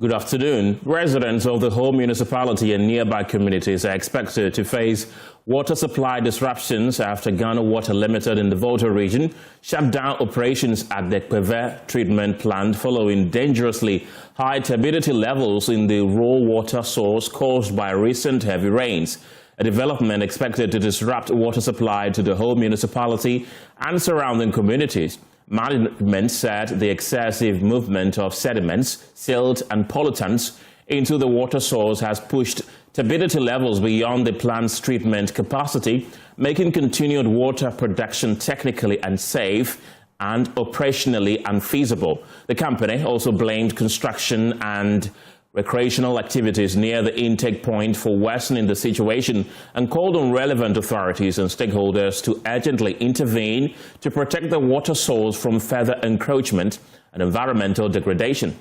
Good afternoon. Residents of the whole municipality and nearby communities are expected to face water supply disruptions after Ghana Water Limited in the Volta region shut down operations at the TVET treatment plant following dangerously high turbidity levels in the raw water source caused by recent heavy rains. A development expected to disrupt water supply to the whole municipality and surrounding communities. Management said the excessive movement of sediments, silt and pollutants into the water source has pushed turbidity levels beyond the plant's treatment capacity, making continued water production technically unsafe and operationally unfeasible. The company also blamed construction and recreational activities near the intake point for worsening the situation and called on relevant authorities and stakeholders to urgently intervene to protect the water source from further encroachment and environmental degradation.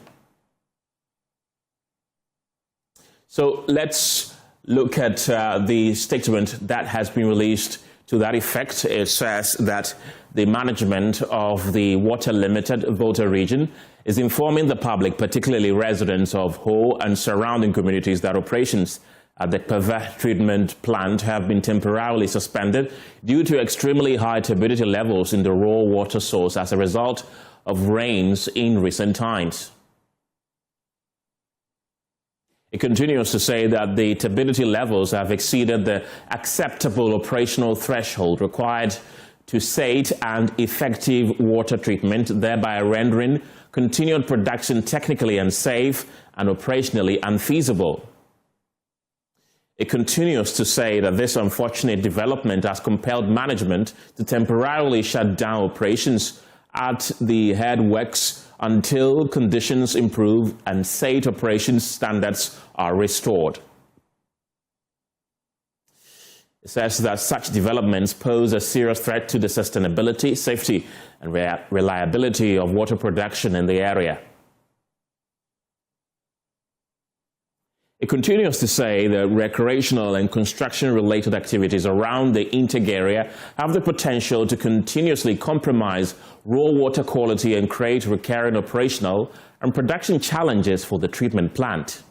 So let's look at the statement that has been released to that effect. It says that the management of the Water Limited Volta region is informing the public, particularly residents of Ho and surrounding communities, that operations at the TVET treatment plant have been temporarily suspended due to extremely high turbidity levels in the raw water source as a result of rains in recent times. It continues to say that the turbidity levels have exceeded the acceptable operational threshold required to safe and effective water treatment, thereby rendering continued production technically unsafe and operationally unfeasible. It continues to say that this unfortunate development has compelled management to temporarily shut down operations at the headworks until conditions improve and safe operations standards are restored. It says that such developments pose a serious threat to the sustainability, safety, and reliability of water production in the area. It continues to say that recreational and construction-related activities around the intake area have the potential to continuously compromise raw water quality and create recurrent operational and production challenges for the treatment plant.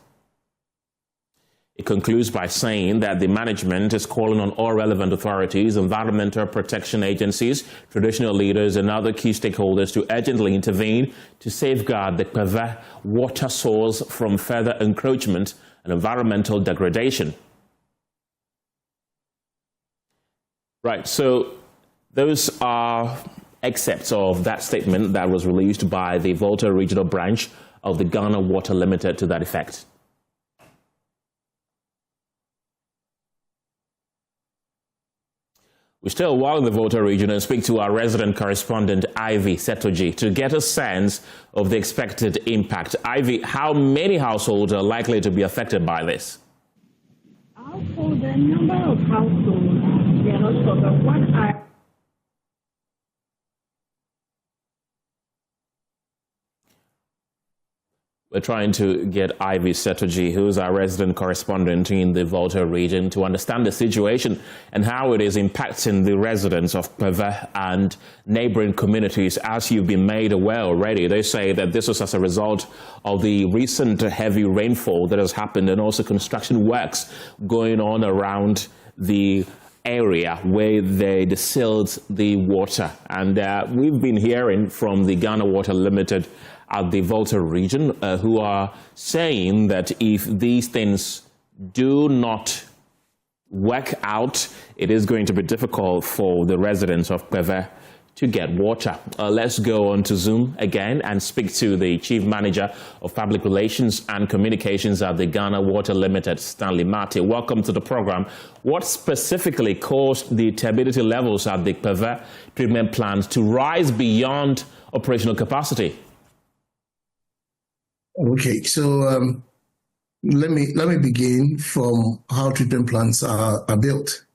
It concludes by saying that the management is calling on all relevant authorities, environmental protection agencies, traditional leaders, and other key stakeholders to urgently intervene to safeguard the TVET water source from further encroachment and environmental degradation. Right, so those are excerpts of that statement that was released by the Volta Regional Branch of the Ghana Water Limited to that effect. We still while in the Volta region and speak to our resident correspondent, Ivy Setoji, to get a sense of the expected impact. Ivy, how many households are likely to be affected by this? For the number of households, they are not sure, but what are We're trying to get Ivy Setoji, who's our resident correspondent in the Volta region, to understand the situation and how it is impacting the residents of TVET and neighboring communities. As you've been made aware already, they say that this is as a result of the recent heavy rainfall that has happened and also construction works going on around the area where they distilled the water. And we've been hearing from the Ghana Water Limited at the Volta region who are saying that if these things do not work out, it is going to be difficult for the residents of TVET to get water. Let's go on to Zoom again and speak to the Chief Manager of Public Relations and Communications at the Ghana Water Limited, Stanley Marty. Welcome to the program. What specifically caused the turbidity levels at the TVET treatment plant to rise beyond operational capacity? Okay, so let me begin from how treatment plants are built.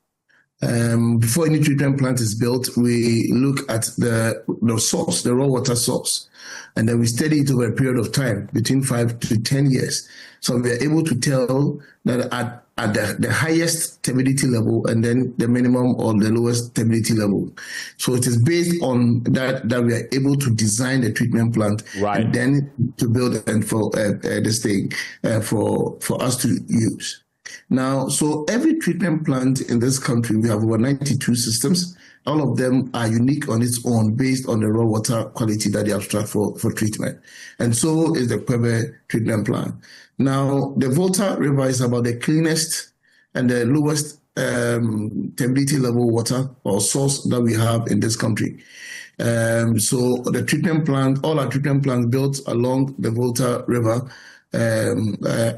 Before any treatment plant is built, we look at the source, the raw water source, and then we study it over a period of time, between 5 to 10 years. So we are able to tell that at the highest turbidity level and then the minimum or the lowest turbidity level. So it is based on that we are able to design the treatment plant, right, and then to build it and for this thing for us to use. Now, so every treatment plant in this country, we have over 92 systems. All of them are unique on its own based on the raw water quality that they abstract for treatment. And so is the Kwebe treatment plant. Now, the Volta River is about the cleanest and the lowest turbidity level water or source that we have in this country. So the treatment plant, all our treatment plants built along the Volta River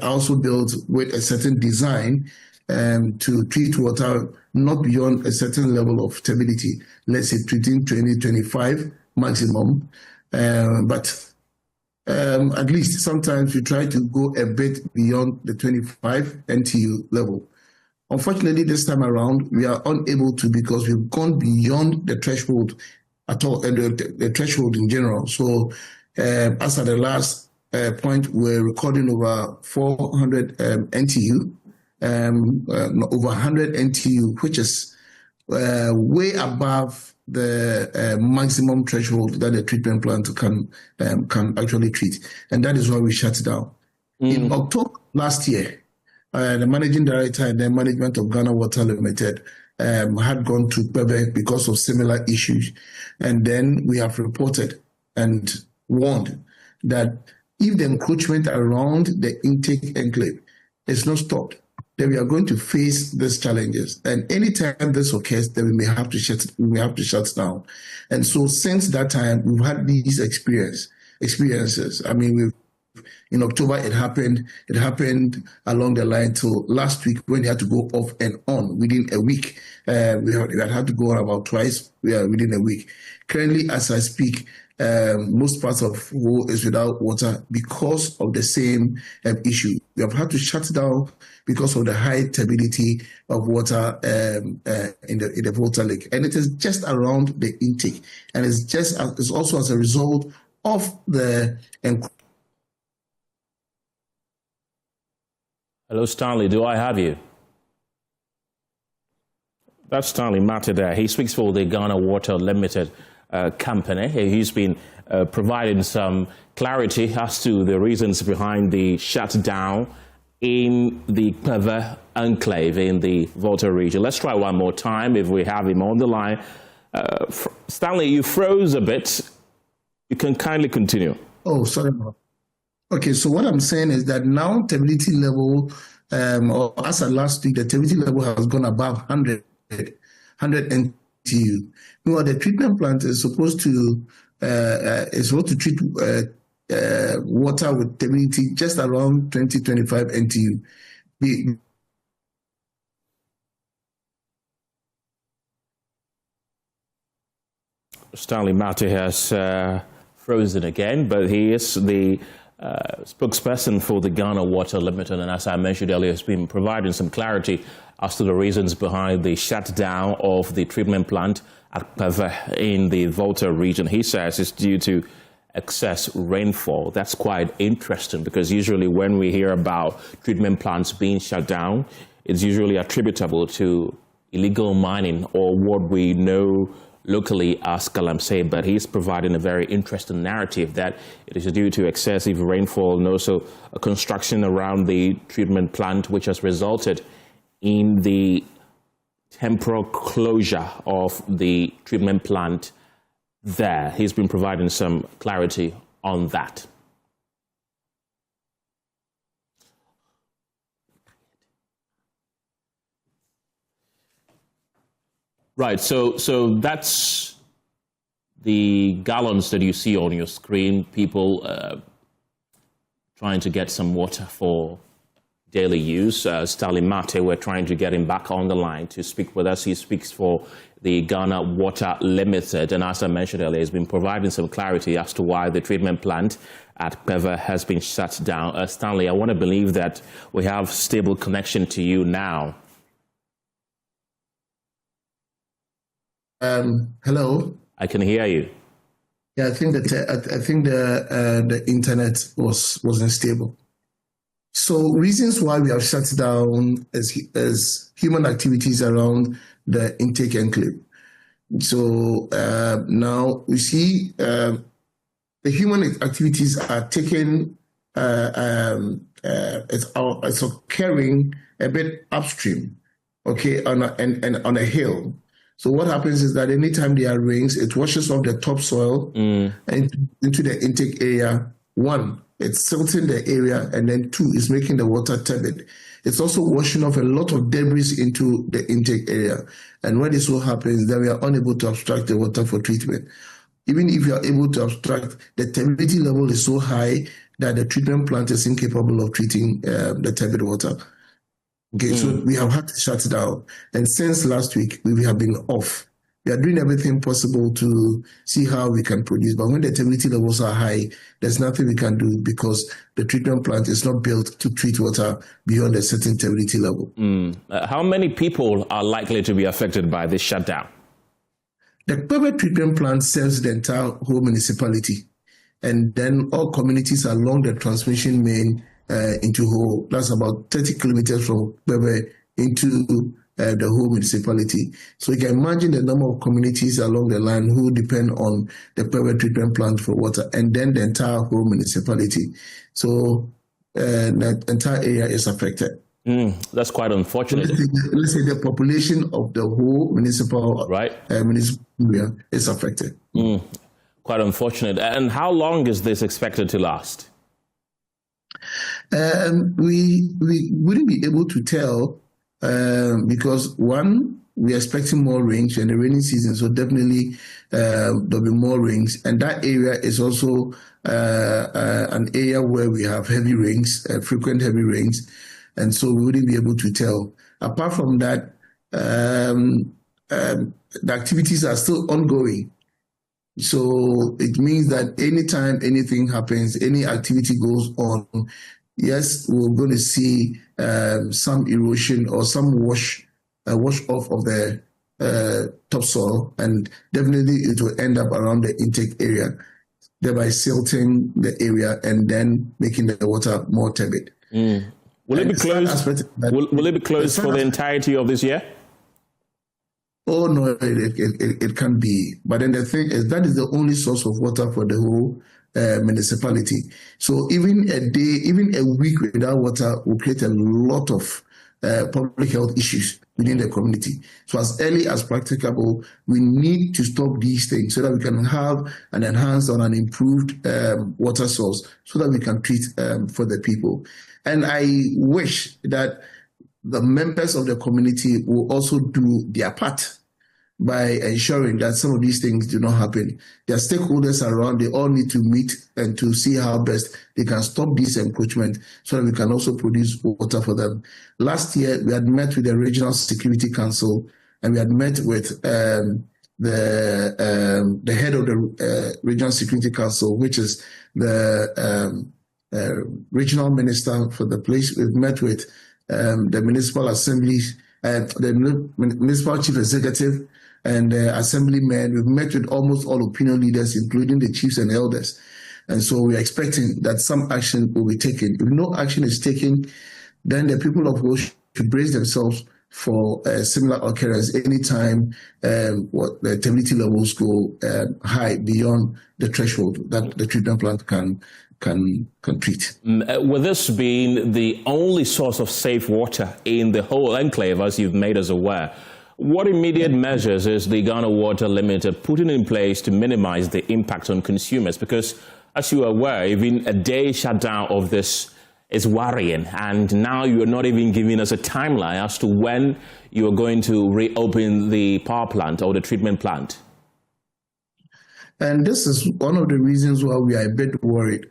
also built with a certain design to treat water not beyond a certain level of turbidity, let's say treating 20-25 maximum, but at least sometimes we try to go a bit beyond the 25 NTU level. Unfortunately, this time around, we are unable to because we've gone beyond the threshold at all, the threshold in general. So as at the last point, we're recording over 400 NTU, over 100 NTU, which is way above the maximum threshold that a treatment plant can actually treat. And that is why we shut down. In October last year, the managing director and the management of Ghana Water Limited had gone to Kwebe because of similar issues. And then we have reported and warned that if the encroachment around the intake enclave is not stopped, then we are going to face these challenges. And anytime this occurs, then we may have to shut down. And so since that time, we've had these experiences. I mean, in October, it happened along the line till last week when they had to go off and on within a week. We had to go on about twice within a week. Currently, as I speak, most parts of Wo is without water because of the same issue. We have had to shut down because of the high turbidity of water in the Volta Lake, and it is just around the intake, and it's also as a result of the. Hello, Stanley. Do I have you? That's Stanley Mate there. He speaks for the Ghana Water Limited company. He's been providing some clarity as to the reasons behind the shutdown in the Kwebe enclave in the Volta region. Let's try one more time if we have him on the line. Stanley, you froze a bit. You can kindly continue. Oh, sorry. Okay, so what I'm saying is that now turbidity level, or as of last week, the turbidity level has gone above 100 NTU. Meanwhile, the treatment plant is supposed to treat water with turbidity just around 20-25 NTU. Stanley Mate has frozen again, but he is the spokesperson for the Ghana Water Limited, and as I mentioned earlier, has been providing some clarity as to the reasons behind the shutdown of the treatment plant at Kwebe in the Volta region. He says it's due to excess rainfall. That's quite interesting because usually when we hear about treatment plants being shut down, it's usually attributable to illegal mining or what we know locally as galamsey, but he's providing a very interesting narrative that it is due to excessive rainfall and also a construction around the treatment plant, which has resulted in the temporal closure of the treatment plant there. He's been providing some clarity on that. Right, so that's the gallons that you see on your screen, people trying to get some water for daily use. Stanley Mate, we're trying to get him back on the line to speak with us. He speaks for the Ghana Water Limited, and as I mentioned earlier, he's been providing some clarity as to why the treatment plant at Kwebe has been shut down. Stanley, I want to believe that we have stable connection to you now. Hello. I can hear you. Yeah, I think the internet was unstable. So reasons why we have shut down as human activities around the intake enclave. So now we see the human activities are taken. It's occurring a bit upstream, okay, on a hill. So what happens is that anytime there are rains, it washes off the topsoil and into the intake area. One, it's silting the area, and then two, is making the water turbid. It's also washing off a lot of debris into the intake area. And when this so happens, then we are unable to abstract the water for treatment. Even if you are able to abstract, the turbidity level is so high that the treatment plant is incapable of treating the turbid water. Okay, so we have had to shut down. And since last week, we have been off. We are doing everything possible to see how we can produce. But when the turbidity levels are high, there's nothing we can do because the treatment plant is not built to treat water beyond a certain turbidity level. How many people are likely to be affected by this shutdown? The Kpebe treatment plant serves the entire whole municipality. And then all communities along the transmission main into Ho. That's about 30 kilometers from Kpebe into the whole municipality. So you can imagine the number of communities along the line who depend on the Kpebe treatment plant for water, and then the entire whole municipality. So the entire area is affected. That's quite unfortunate. Let's say the population of the whole municipal area is affected. Quite unfortunate. And how long is this expected to last? We wouldn't be able to tell because one, we're expecting more rains in the rainy season, so definitely there'll be more rains. And that area is also an area where we have heavy rains, frequent heavy rains. And so we wouldn't be able to tell. Apart from that, the activities are still ongoing. So it means that anytime anything happens, any activity goes on, yes, we're going to see some erosion or some wash off of the topsoil, and definitely it will end up around the intake area, thereby silting the area and then making the water more turbid. Will it be closed? Will it be closed for the entirety of this year? Oh no, it can be. But then the thing is, that is the only source of water for the whole municipality. So even a day, even a week without water will create a lot of public health issues within the community. So as early as practicable, we need to stop these things so that we can have an enhanced or an improved water source so that we can treat for the people. And I wish that the members of the community will also do their part by ensuring that some of these things do not happen. There are stakeholders around, they all need to meet and to see how best they can stop this encroachment so that we can also produce water for them. Last year, we had met with the Regional Security Council, and we had met with the head of the Regional Security Council, which is the regional minister for the place. We've met with the municipal assembly, the municipal chief executive, and the assemblymen. We've met with almost all opinion leaders, including the chiefs and elders. And so we're expecting that some action will be taken. If no action is taken, then the people of Ho should brace themselves for a similar occurrence anytime the turbidity levels go high beyond the threshold that the treatment plant can treat. With this being the only source of safe water in the whole enclave, as you've made us aware, what immediate measures is the Ghana Water Limited putting in place to minimize the impact on consumers? Because, as you are aware, even a day shutdown of this is worrying, and now you are not even giving us a timeline as to when you are going to reopen the power plant or the treatment plant. And this is one of the reasons why we are a bit worried,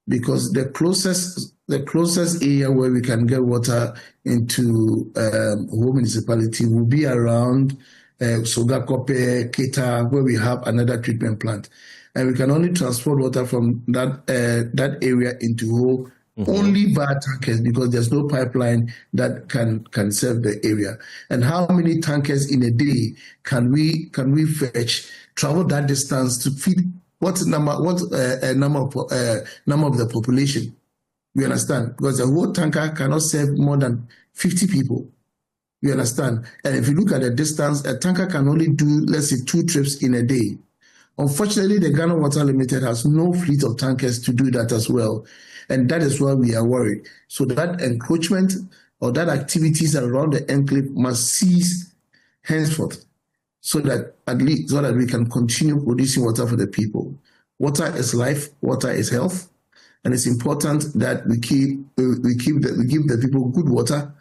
because the closest area where we can get water into Ho municipality will be around Sogakope, Keta, where we have another treatment plant, and we can only transport water from that area into Ho only via tankers, because there's no pipeline that can serve the area. And how many tankers in a day can we fetch, travel that distance to feed number of the population? You understand? Because a whole tanker cannot serve more than 50 people. You understand? And if you look at the distance, a tanker can only do, let's say, 2 trips in a day. Unfortunately, the Ghana Water Limited has no fleet of tankers to do that as well. And that is why we are worried. So that encroachment or that activities around the enclave must cease henceforth, so that we can continue producing water for the people. Water is life, water is health, and it's important that we give the people good water,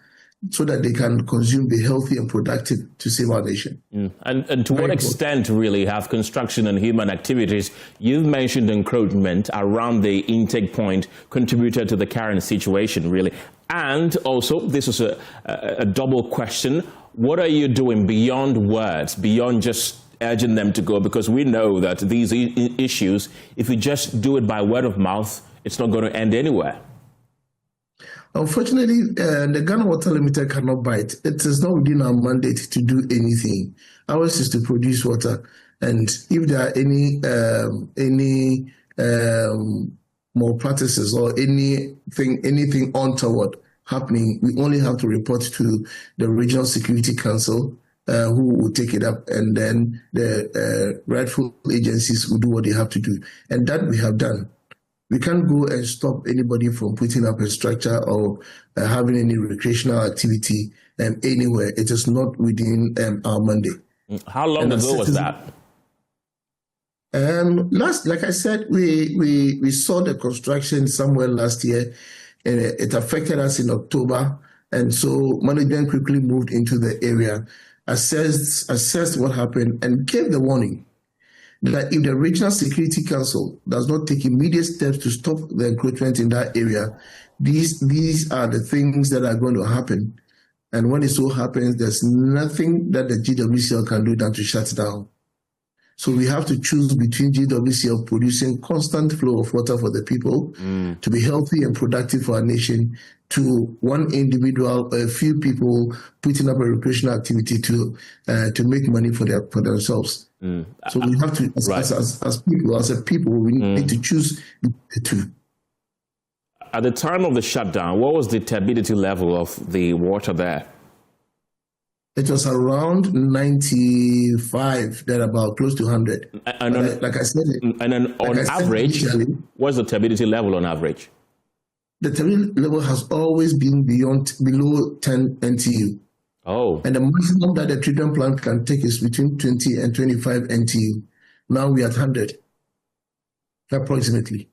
so that they can consume, be healthy and productive to save our nation. And to what extent really have construction and human activities, you've mentioned encroachment around the intake point, contributed to the current situation really? And also, this is a double question, what are you doing beyond words, beyond just urging them to go? Because we know that these issues, if you just do it by word of mouth, it's not going to end anywhere. Unfortunately, the Ghana Water Limited cannot bite. It is not within our mandate to do anything. Ours is to produce water, and if there are any malpractices or anything untoward happening, we only have to report to the Regional Security Council, who will take it up, and then the rightful agencies will do what they have to do, and that we have done. We can't go and stop anybody from putting up a structure or having any recreational activity anywhere. It is not within our mandate. How long ago was that? Like I said, we saw the construction somewhere last year, and it affected us in October. And so management quickly moved into the area, assessed what happened, and gave the warning that if the Regional Security Council does not take immediate steps to stop the encroachment in that area, these are the things that are going to happen. And when it so happens, there's nothing that the GWCL can do than to shut down. So we have to choose between GWCL producing constant flow of water for the people to be healthy and productive for our nation, to one individual, a few people putting up a recreational activity to make money for themselves. So we have to, as a people, we need to choose the two. At the time of the shutdown, what was the turbidity level of the water there? It was around 95, about close to 100. And like I said, and then on average, what's the turbidity level on average? The turbidity level has always been below 10 NTU. Oh. And the maximum that the treatment plant can take is between 20 and 25 NTU. Now we are at 100, approximately.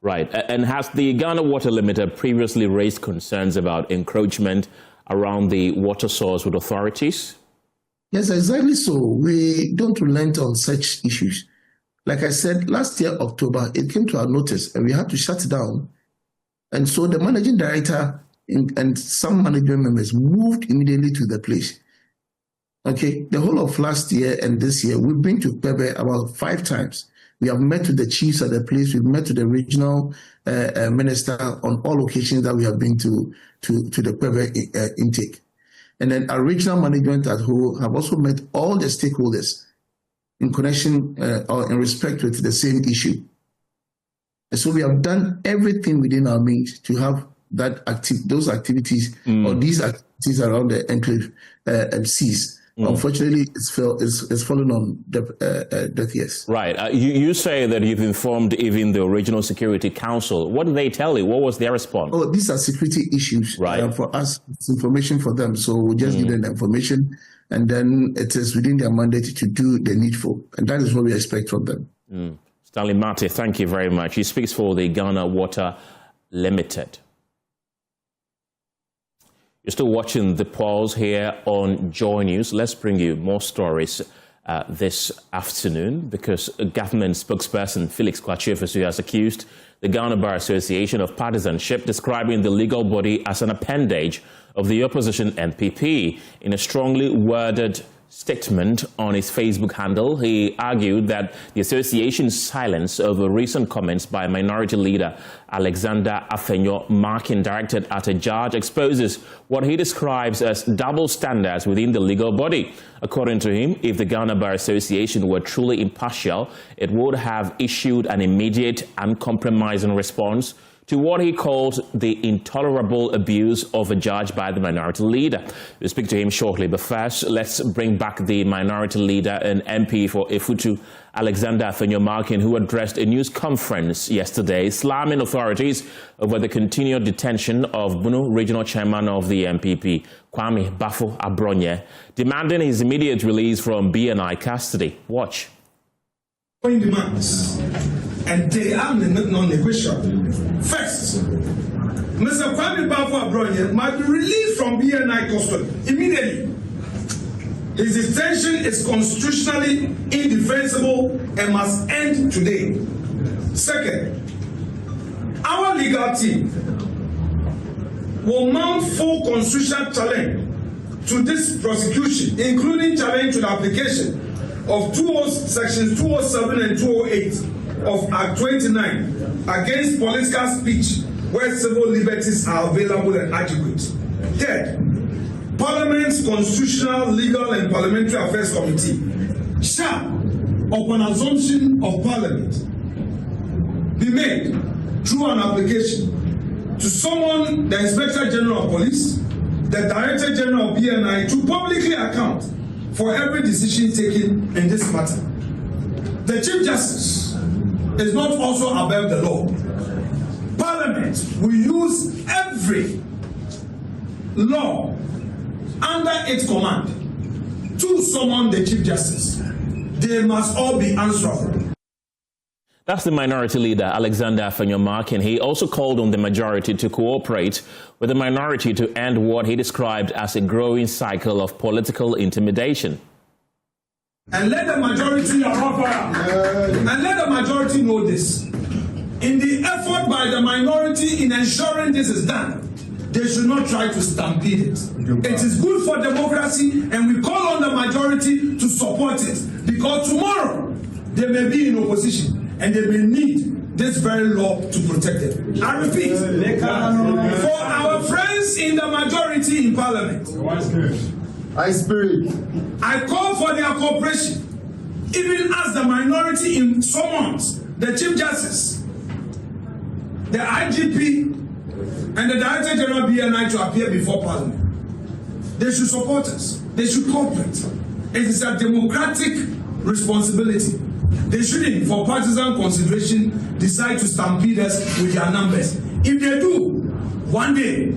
Right. And has the Ghana Water Limited previously raised concerns about encroachment around the water source with authorities? Yes, exactly so. We don't relent on such issues. Like I said, last year, October, it came to our notice and we had to shut down. And so the managing director and some management members moved immediately to the place. Okay, the whole of last year and this year, we've been to Pebe about 5 times. We have met with the chiefs at the place. We've met with the regional minister on all occasions that we have been to the Pebe intake. And then our regional management at Ho have also met all the stakeholders in connection or in respect with the same issue. And so we have done everything within our means to have those activities or these activities around the enclave cease. Unfortunately, it's fallen on deaf ears. Right. You say that you've informed even the Regional Security Council. What did they tell you? What was their response? Oh, these are security issues. Right. For us, it's information for them. So we just give them the information, and then it is within their mandate to do the needful. And that is what we expect from them. Stanley Mate, thank you very much. He speaks for the Ghana Water Limited. You're still watching The Pulse here on Joy News. Let's bring you more stories this afternoon, because a government spokesperson, Felix Kwachefesu, has accused the Ghana Bar Association of partisanship, describing the legal body as an appendage of the opposition MPP. In a strongly worded statement on his Facebook handle. He argued that the association's silence over recent comments by Minority Leader Alexander Afenyo-Markin directed at a judge exposes what he describes as double standards within the legal body. According to him, if the Ghana Bar Association were truly impartial, it would have issued an immediate, uncompromising response to what he calls the intolerable abuse of a judge by the Minority Leader. We'll speak to him shortly, but first, let's bring back the Minority Leader and MP for Efutu, Alexander Afenyo-Markin, who addressed a news conference yesterday, slamming authorities over the continued detention of Bunu Regional Chairman of the MPP, Kwame Bafo Abronye, demanding his immediate release from BNI custody. Watch. Demands, and they are non-negotiable. First, Mr. Kwame Bafo Abronye must be released from BNI custody immediately. His detention is constitutionally indefensible and must end today. Second, our legal team will mount full constitutional challenge to this prosecution, including challenge to the application of sections 207 and 208 of Act 29 against political speech where civil liberties are available and adequate. Third, Parliament's Constitutional, Legal and Parliamentary Affairs Committee shall, upon assumption of Parliament, be made through an application to summon the Inspector General of Police, the Director General of BNI to publicly account for every decision taken in this matter. The Chief Justice is not also above the law. Parliament will use every law under its command to summon the Chief Justice. They must all be answerable. That's the Minority Leader, Alexander Afenyo-Markin. He also called on the majority to cooperate with the minority to end what he described as a growing cycle of political intimidation. And let the majority know this. In the effort by the minority in ensuring this is done, they should not try to stampede it. It is good for democracy, and we call on the majority to support it, because tomorrow they may be in opposition and they may need this very law to protect them. I repeat, for our friends in the majority in Parliament, I call for their cooperation, even as the minority in summons the Chief Justice, the IGP, and the Director General BNI to appear before Parliament. They should support us. They should cooperate. It is a democratic responsibility. They shouldn't, for partisan consideration, decide to stampede us with their numbers. If they do, one day,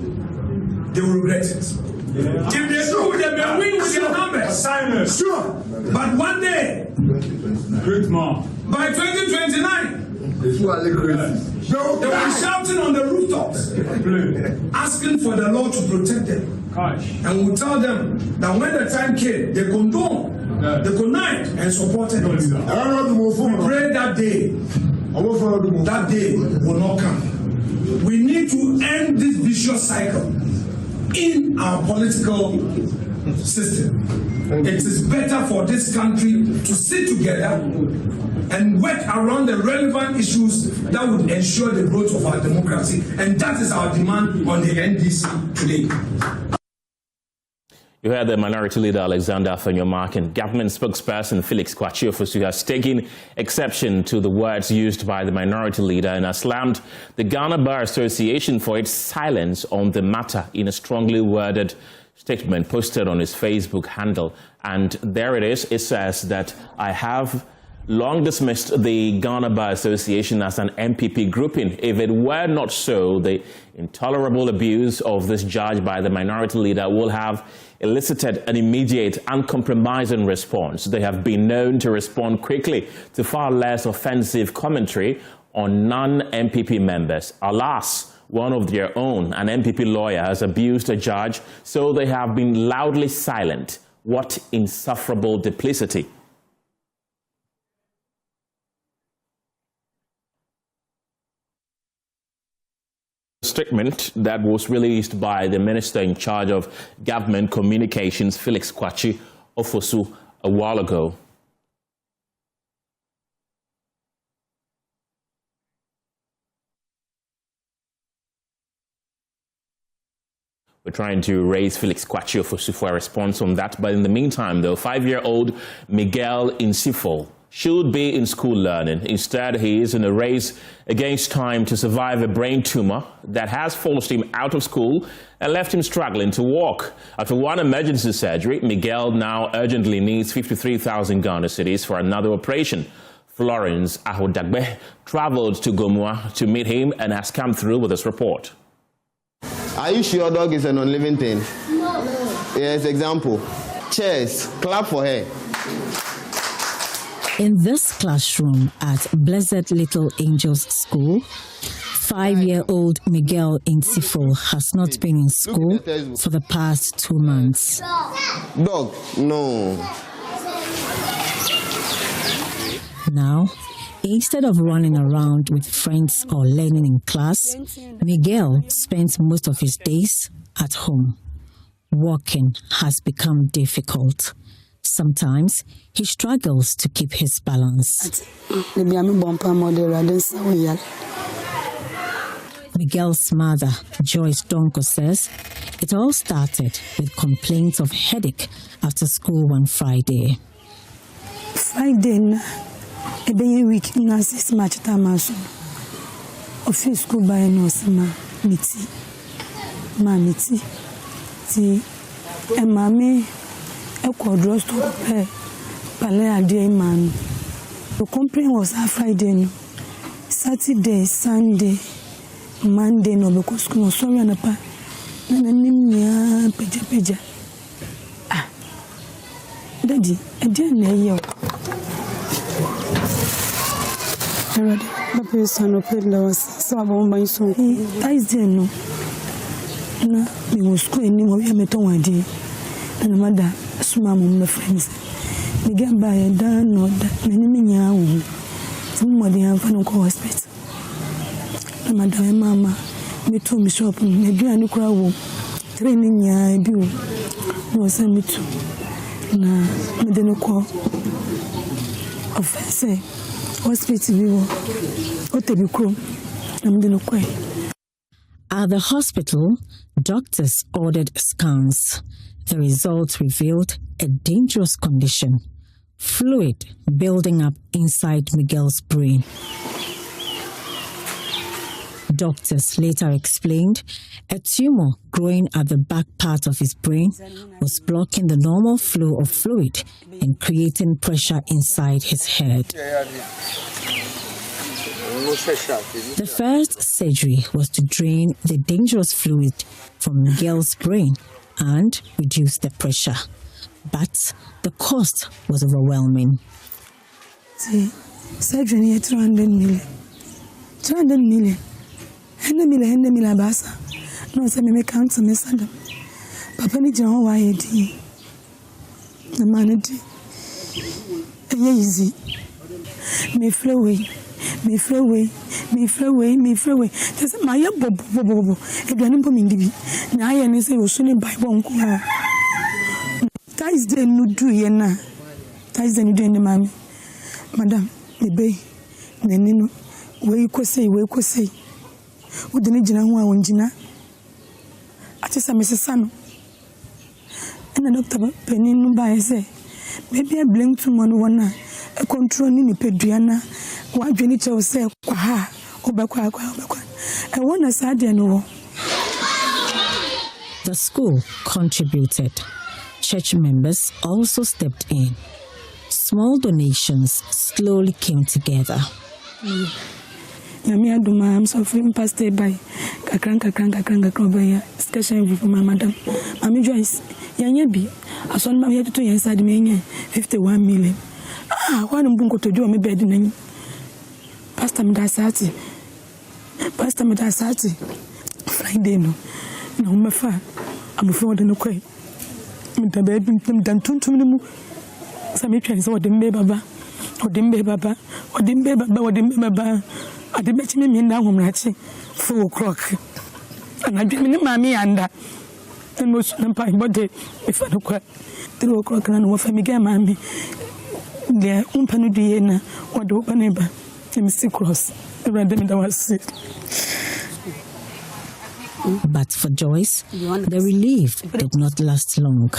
they will regret it. Yeah. If they do, they may win with their numbers. Sure. But one day, by 2029, they will be shouting on the rooftops, asking for the law to protect them. And we'll tell them that when the time came, they condoned, they connived and supported us. We pray that day will not come. We need to end this vicious cycle in our political system. It is better for this country to sit together and work around the relevant issues that would ensure the growth of our democracy. And that is our demand on the NDC today. You heard the Minority Leader Alexander Afenyo-Markin. Government spokesperson Felix Kwakye has taken exception to the words used by the Minority Leader and has slammed the Ghana Bar Association for its silence on the matter in a strongly worded statement posted on his Facebook handle. And there it is. It says that I have long dismissed the Ghana Bar Association as an MPP grouping. If it were not so, the intolerable abuse of this judge by the Minority Leader will have elicited an immediate, uncompromising response. They have been known to respond quickly to far less offensive commentary on non-MPP members. Alas, one of their own, an MPP lawyer, has abused a judge, so they have been loudly silent. What insufferable duplicity. Statement that was released by the Minister in charge of Government Communications, Felix Kwakye, Ofosu a while ago. We're trying to raise Felix Kwachi Ofosu for a response on that. But in the meantime, the 5-year-old Miguel Insifo should be in school learning. Instead, he is in a race against time to survive a brain tumor that has forced him out of school and left him struggling to walk. After one emergency surgery, Miguel now urgently needs 53,000 Ghana cedis for another operation. Florence Ahodagbe traveled to Gomua to meet him and has come through with this report. Are you sure dog is a non-living thing? No. Yes, example. Cheers. Clap for her. In this classroom at Blessed Little Angels School, 5-year-old Miguel Insifo has not been in school for the past 2 months. Dog, no. Now, instead of running around with friends or learning in class, Miguel spends most of his days at home. Walking has become difficult. Sometimes he struggles to keep his balance. Miguel's mother, Joyce Donko, says it all started with complaints of headache after school one Friday. Friday, a week in a 6 March Tamaso. Of school by no summer, miti, mamiti, tea, and mammy, a quadros to prepare, Palais day man. The complaint was a Friday, Saturday, Sunday, Monday, no, because school was sorry and a pa, and peja. Ah, Daddy, I didn't know. The person who played was Sabo by so I didn't know. No, we were schooling what we met on one day, and mother, swam my friends. Began by a down or that many hours. Somebody have found a hospital. The mother and mamma, me told me shopping, maybe I look around, training ya, do. No, send me to. Nah, me didn't call. Offense. At the hospital, doctors ordered scans. The results revealed a dangerous condition, fluid building up inside Miguel's brain. Doctors later explained a tumor growing at the back part of his brain was blocking the normal flow of fluid and creating pressure inside his head. The first surgery was to drain the dangerous fluid from Miguel's brain and reduce the pressure. But the cost was overwhelming. See, surgery is 200 million. 200 million. 100 million basa. No, say me count me sadam. Papa ni John why di. The manage. Easy. Me flow away. Just my bobo. E do anpo mi ndibi. Na aye ni say osuni Bible nko ha. Tais de no do ye na. Tais de no do mami. Madam, me be. Nenino. We ko say. Udini jina ho a wonjina atisa mesesano ena doctor penin no ba ese maybe I blame to man one a control ni peduana wa dwani che se kwa ha obekwa I want sad no. The school contributed. Church members also stepped in. Small donations slowly came together. I'm suffering past day by kakranka discussion with my madam. Mami Joyce, Yanyabi, I saw my head to inside me 51 million. Ah, one bunko to do me bed in Pastor Medasati. Friday no. No, my father, I'm afraid no quay. The bed done to me. Some trains or dimbe baba. I did me now 4 o'clock. And I didn't mammy under. The most empire, but if I don't quite 3 o'clock and what family game, mammy. The Umpanudiana or the Upaneba, Mr. Cross, the random that was sick. But for Joyce, the relief did not last long.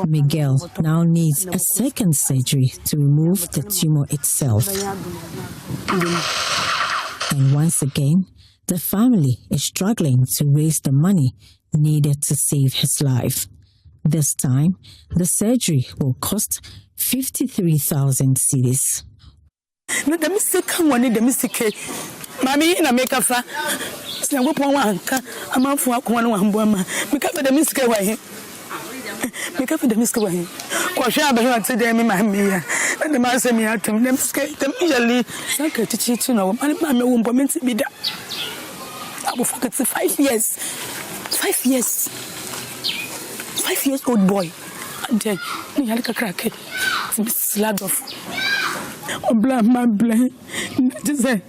Miguel now needs a second surgery to remove the tumor itself. And once again, the family is struggling to raise the money needed to save his life. This time, the surgery will cost 53,000 cedis. No, the mistake come one, the mistake. Mammy, in a make a I'm going to a man for one woman. Make up for the mistake way. Make up for the mistake way. Quasha, to them in my mirror. And the man sent me out to them, skate them easily. Like to teach you know, and my own woman to be done. I will forget 5 years. 5 years. 5 years old boy. And then, you had a crack. To be slagged off. Oh, blah, my blah. Just say.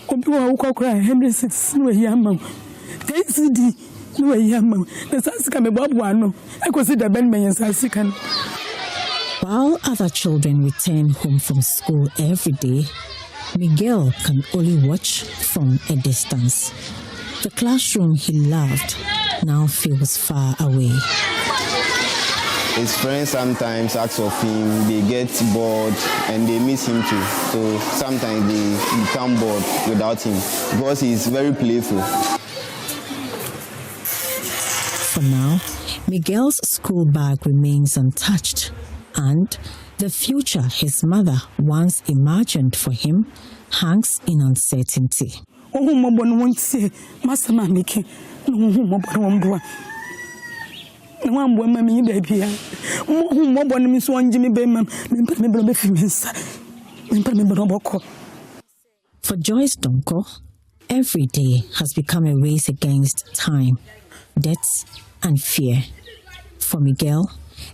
Obiwa ukokra 106 no yamam. TCD no yamam. The sasika me babu ano. I consider ben men sasika. While other children return home from school every day, Miguel can only watch from a distance. The classroom he loved now feels far away. His friends sometimes ask of him, they get bored and they miss him too. So sometimes they become bored without him because he's very playful. For now, Miguel's school bag remains untouched, and the future his mother once imagined for him hangs in uncertainty. One woman, me baby. More bonum is one Jimmy Bayman, For Joyce Donko, every day has become a race against time, debts, and fear. For Miguel,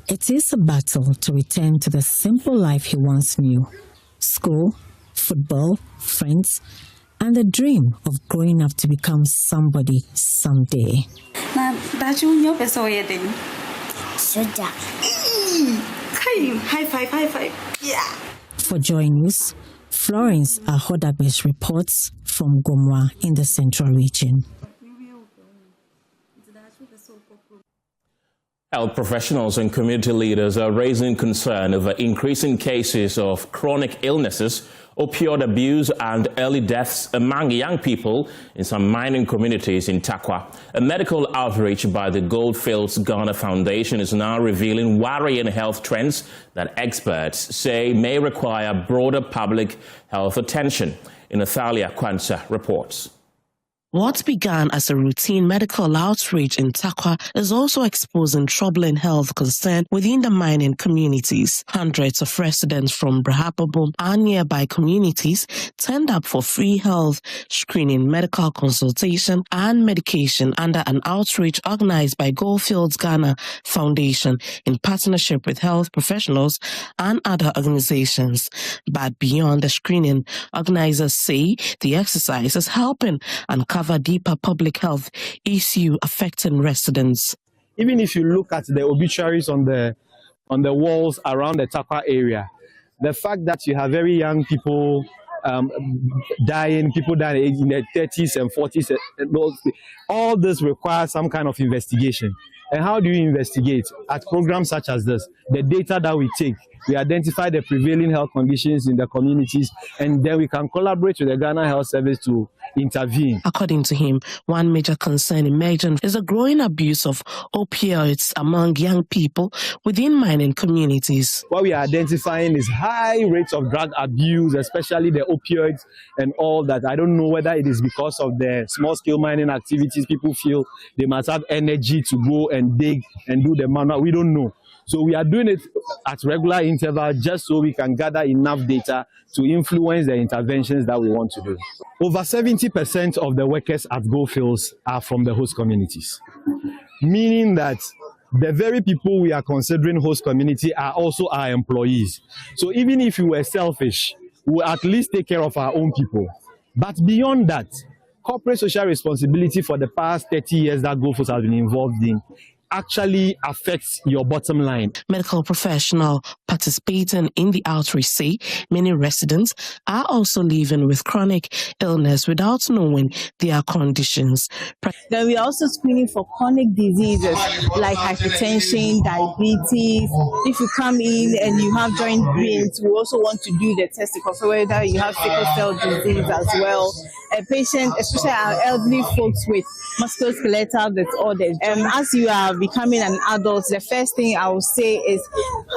it is a battle to return to the simple life he once knew: school, football, friends, and the dream of growing up to become somebody someday. High five. Yeah. For Joy News, Florence Ahodabe's reports from Gomwa in the Central Region. Health professionals and community leaders are raising concern over increasing cases of chronic illnesses, opioid abuse, and early deaths among young people in some mining communities in Takwa. A medical outreach by the Goldfields Ghana Foundation is now revealing worrying health trends that experts say may require broader public health attention. Inathalia Kwanza reports. What began as a routine medical outreach in Takwa is also exposing troubling health concerns within the mining communities. Hundreds of residents from Brahapabum and nearby communities turned up for free health screening, medical consultation, and medication under an outreach organized by Goldfields Ghana Foundation in partnership with health professionals and other organizations. But beyond the screening, organizers say the exercise is helping uncover deeper public health issue affecting residents. Even if you look at the obituaries on the walls around the Takwa area, the fact that you have very young people dying, people dying in their 30s and 40s, all this requires some kind of investigation. And how do you investigate? At programs such as this, the data that we take, we identify the prevailing health conditions in the communities, and then we can collaborate with the Ghana Health Service to intervene. According to him, one major concern emerging is the growing abuse of opioids among young people within mining communities. What we are identifying is high rates of drug abuse, especially the opioids and all that. I don't know whether it is because of the small-scale mining activities. People feel they must have energy to go and dig and do the manual. We don't know. So we are doing it at regular intervals just so we can gather enough data to influence the interventions that we want to do. Over 70% of the workers at Goldfields are from the host communities, meaning that the very people we are considering host community are also our employees. So even if we were selfish, we will at least take care of our own people. But beyond that, corporate social responsibility for the past 30 years that Goldfields has been involved in actually affects your bottom line. Medical professional participating in the outreach say many residents are also living with chronic illness without knowing their conditions. Then we are also screening for chronic diseases like hypertension, diabetes. If you come in and you have joint pains, we also want to do the test to confirm whether you have sickle cell disease as well. A patient, especially our elderly folks with musculoskeletal disorders. As you are becoming an adult, the first thing I would say is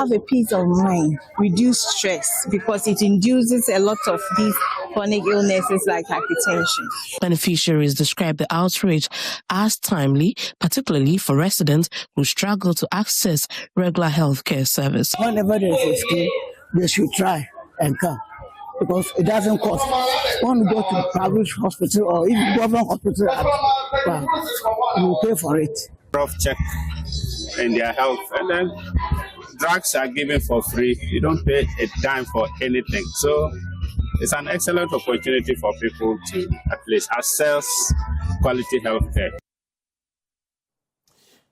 have a peace of mind, reduce stress, because it induces a lot of these chronic illnesses like hypertension. Beneficiaries describe the outreach as timely, particularly for residents who struggle to access regular healthcare service. Whenever there is a scheme, they should try and come, because it doesn't cost. When you go to private hospital or even government hospital, you pay for it. Rough check in their health, and then drugs are given for free. You don't pay a dime for anything. So it's an excellent opportunity for people to at least access quality health care.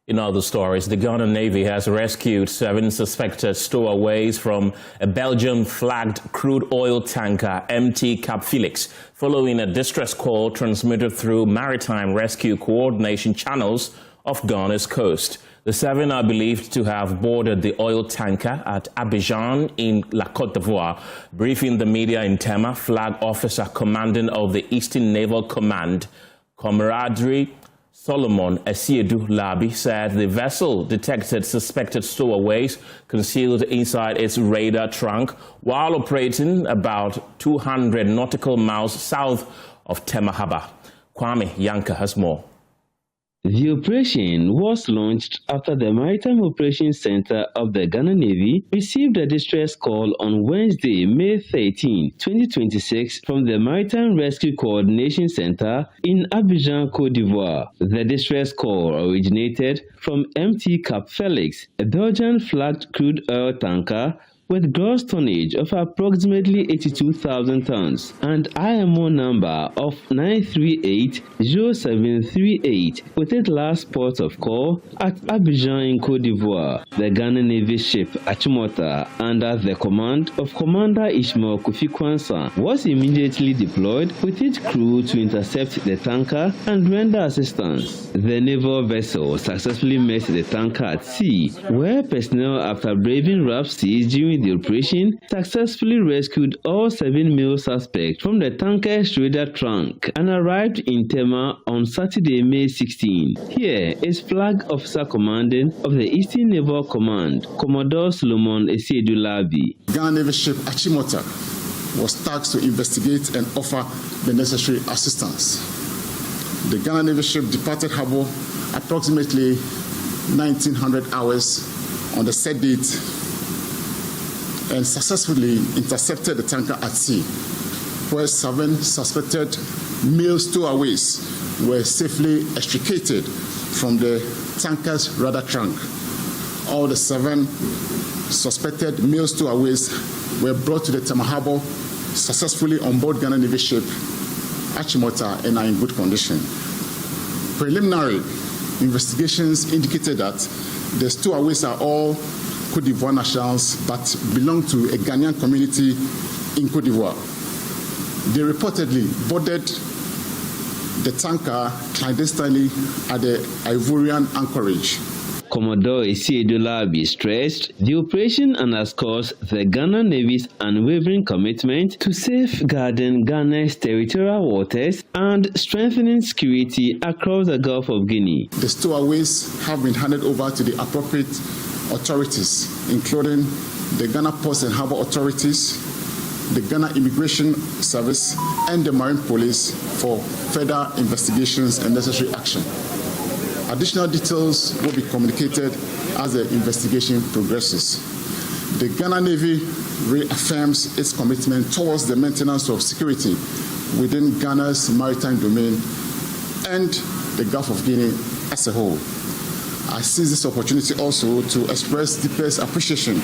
In other stories, the Ghana Navy has rescued 7 suspected stowaways from a Belgium-flagged crude oil tanker MT Cap Felix, following a distress call transmitted through Maritime rescue coordination channels off Ghana's coast. The 7 are believed to have boarded the oil tanker at Abidjan in La Côte d'Ivoire. Briefing the media in Tema, Flag Officer Commanding of the Eastern Naval Command, Camaraderie Solomon Esiedu Labi, said the vessel detected suspected stowaways concealed inside its radar trunk while operating about 200 nautical miles south of Temahaba. Kwame Yanka has more. The operation was launched after the Maritime Operations Center of the Ghana Navy received a distress call on Wednesday, May 13, 2026 from the Maritime Rescue Coordination Center in Abidjan, Côte d'Ivoire. The distress call originated from MT Cap Felix, a Belgian-flagged crude oil tanker with gross tonnage of approximately 82,000 tons and IMO number of 9380738 with its last port of call at Abidjan in Côte d'Ivoire. The Ghana Navy ship Achimota, under the command of Commander Ishmael Kofi Kwanza, was immediately deployed with its crew to intercept the tanker and render assistance. The naval vessel successfully met the tanker at sea, where personnel, after braving rough seas during the operation, successfully rescued all 7 male suspects from the tanker's radar trunk and arrived in Tema on Saturday, May 16. Here is Flag Officer Commanding of the Eastern Naval Command, Commodore Solomon Esiedu Labi. Ghana Navy ship Achimota was tasked to investigate and offer the necessary assistance. The Ghana Navy ship departed harbor approximately 1900 hours on the set date and successfully intercepted the tanker at sea, where 7 suspected male stowaways were safely extricated from the tanker's radar trunk. All the 7 suspected male stowaways were brought to the Tema harbor successfully on board Ghana Navy ship Achimota and are in good condition. Preliminary investigations indicated that the stowaways are all Côte d'Ivoire nationals but belong to a Ghanaian community in Côte d'Ivoire. They reportedly boarded the tanker clandestinely at the Ivorian anchorage. Commodore Esiedu Labi stressed the operation underscores the Ghana Navy's unwavering commitment to safeguarding Ghana's territorial waters and strengthening security across the Gulf of Guinea. The stowaways have been handed over to the appropriate authorities, including the Ghana Ports and Harbour Authorities, the Ghana Immigration Service, and the Marine Police for further investigations and necessary action. Additional details will be communicated as the investigation progresses. The Ghana Navy reaffirms its commitment towards the maintenance of security within Ghana's maritime domain and the Gulf of Guinea as a whole. I seize this opportunity also to express deepest appreciation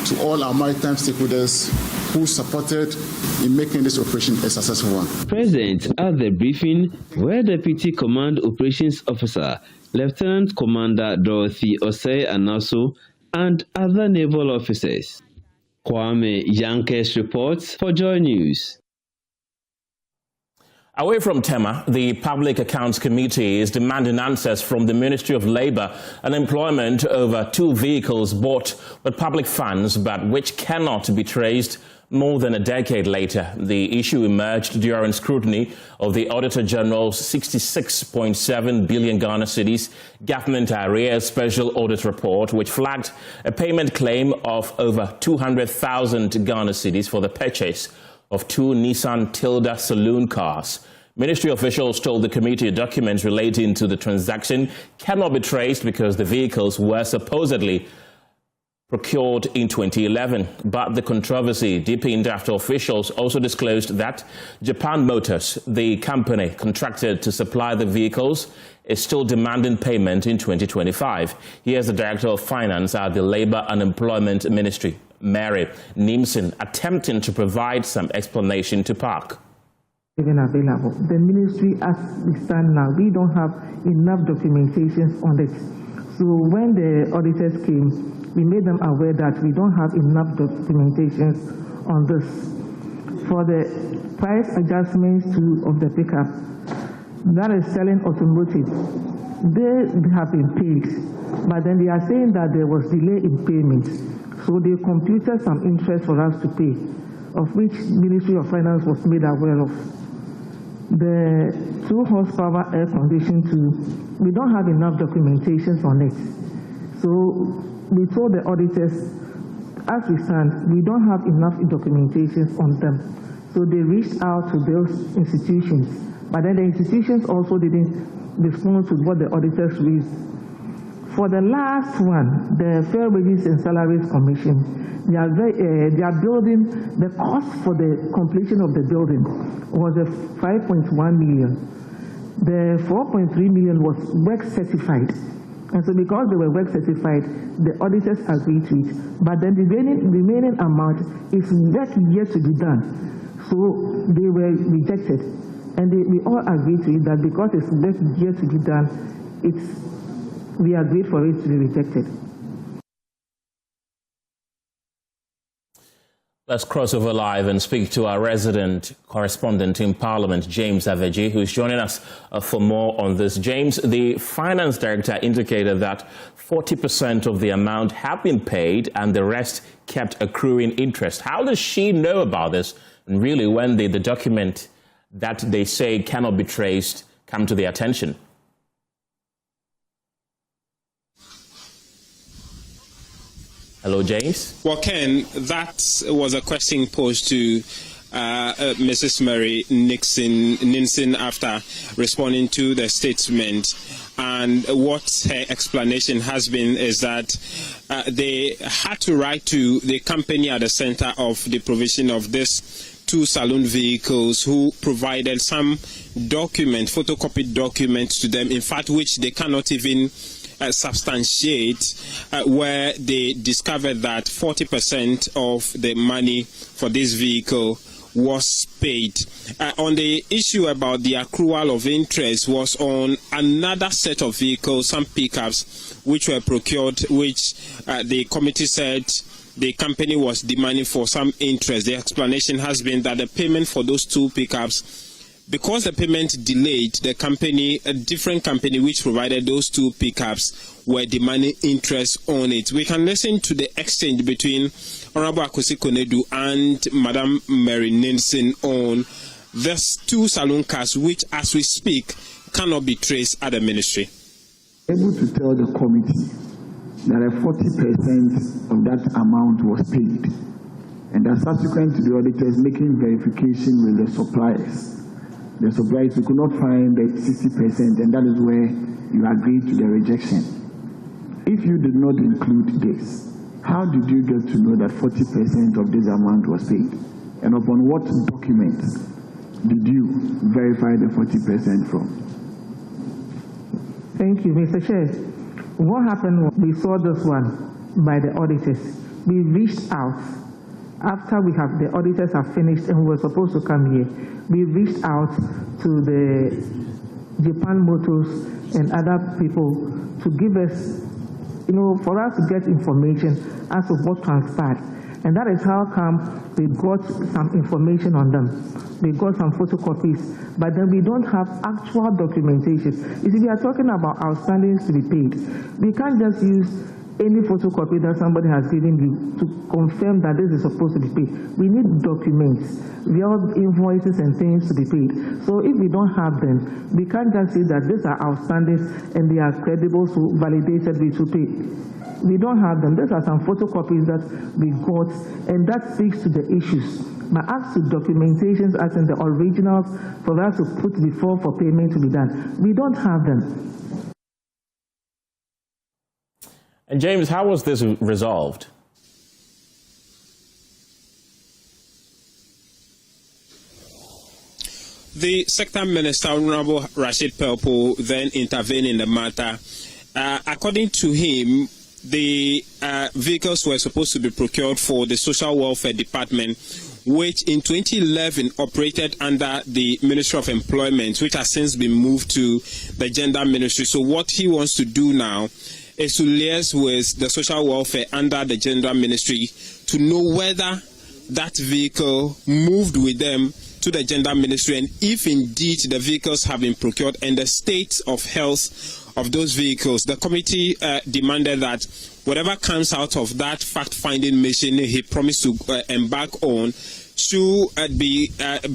to all our maritime stakeholders who supported in making this operation a successful one. Present at the briefing were Deputy Command Operations Officer Lieutenant Commander Dorothy Osei Anaso, and other naval officers. Kwame Yankes reports for Joy News. Away from Tema, the Public Accounts Committee is demanding answers from the Ministry of Labour and Employment over 2 vehicles bought with public funds but which cannot be traced more than a decade later. The issue emerged during scrutiny of the Auditor General's 66.7 billion Ghana cedis government arrears special audit report, which flagged a payment claim of over 200,000 Ghana cedis for the purchase of 2 Nissan Tilda saloon cars. Ministry officials told the committee documents relating to the transaction cannot be traced because the vehicles were supposedly procured in 2011. But the controversy deepened after officials also disclosed that Japan Motors, the company contracted to supply the vehicles, is still demanding payment in 2025. Here's the Director of Finance at the Labour and Employment Ministry, Mary Nimson, attempting to provide some explanation to Park. Available. The ministry, as we stand now, we don't have enough documentation on it. So when the auditors came, we made them aware that we don't have enough documentation on this. For the price adjustments of the pickup, that is selling automotive, they have been paid, but then they are saying that there was delay in payment. So they computed some interest for us to pay, of which Ministry of Finance was made aware of. The 2 horsepower air conditioned too, we don't have enough documentation on it. So we told the auditors, as we stand, we don't have enough documentation on them. So they reached out to those institutions, but then the institutions also didn't respond to what the auditors raised. For the last one, the Fair Wages and Salaries Commission, they are building, the cost for the completion of the building was a 5.1 million. The 4.3 million was work certified. And so because they were work certified, the auditors agreed to it. But then the remaining amount is work yet to be done. So they were rejected. And we all agreed to it that because it's work yet to be done, we agreed for it to be rejected. Let's cross over live and speak to our resident correspondent in Parliament, James Aveji, who's joining us for more on this. James, the finance director indicated that 40% of the amount have been paid and the rest kept accruing interest. How does she know about this? And really, when the document that they say cannot be traced come to their attention? Hello, James. Well, Ken, that was a question posed to Mrs. Mary Nimson after responding to the statement. And what her explanation has been is that they had to write to the company at the center of the provision of this 2 saloon vehicles, who provided some photocopied documents to them, in fact, which they cannot even substantiate, where they discovered that 40% of the money for this vehicle was paid. On the issue about the accrual of interest was on another set of vehicles, some pickups, which were procured, which the committee said the company was demanding for some interest. The explanation has been that the payment for those 2 pickups, because the payment delayed, the company, a different company which provided those 2 pickups, were demanding interest on it. We can listen to the exchange between Honorable Akwesi Konedu and Madam Mary Nimson on these 2 saloon cars, which, as we speak, cannot be traced at the ministry. Able to tell the committee that 40% of that amount was paid, and that subsequent to the auditors making verification with the suppliers, we could not find the 60%, and that is where you agreed to the rejection. If you did not include this, how did you get to know that 40% of this amount was paid? And upon what documents did you verify the 40% from? Thank you, Mr. Chair. What happened was we saw this one by the auditors. We reached out after the auditors have finished and we were supposed to come here. We reached out to the Japan Motors and other people to give us, for us to get information as to what transpired. And that is how come we got some information on them. We got some photocopies, but then we don't have actual documentation. You see, we are talking about outstandings to be paid. We can't just use any photocopy that somebody has given you to confirm that this is supposed to be paid. We need documents, real invoices and things to be paid. So if we don't have them, we can't just say that these are outstandings and they are credible, so validated we should pay. We don't have them. These are some photocopies that we got, and that speaks to the issues. But as to documentations, as in the originals, for us to put before for payment to be done, we don't have them. And James, how was this resolved? The Sector Minister, Honorable Rashid Pelpo, then intervened in the matter. According to him, the vehicles were supposed to be procured for the Social Welfare Department, which in 2011 operated under the Ministry of Employment, which has since been moved to the Gender Ministry. So what he wants to do now is to liaise with the Social Welfare under the Gender Ministry to know whether that vehicle moved with them to the Gender Ministry, and if indeed the vehicles have been procured and the state of health of those vehicles. The committee demanded that whatever comes out of that fact-finding mission he promised to embark on should be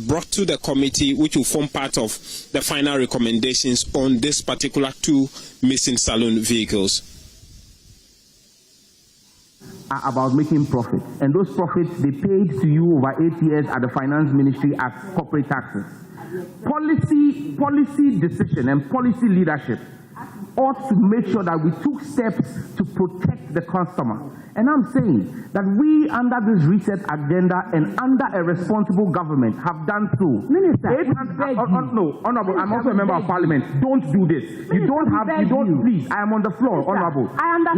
brought to the committee, which will form part of the final recommendations on this particular 2 missing saloon vehicles. About making profits, and those profits they paid to you over 8 years at the Finance Ministry as corporate taxes. Policy decision and policy leadership ought to make sure that we took steps to protect the customer. And I'm saying that we, under this reset agenda and under a responsible government, have done so. Minister, no, Honorable, I'm also a member of Parliament. Don't do this. Minister, please, I am on the floor, Minister, Honorable.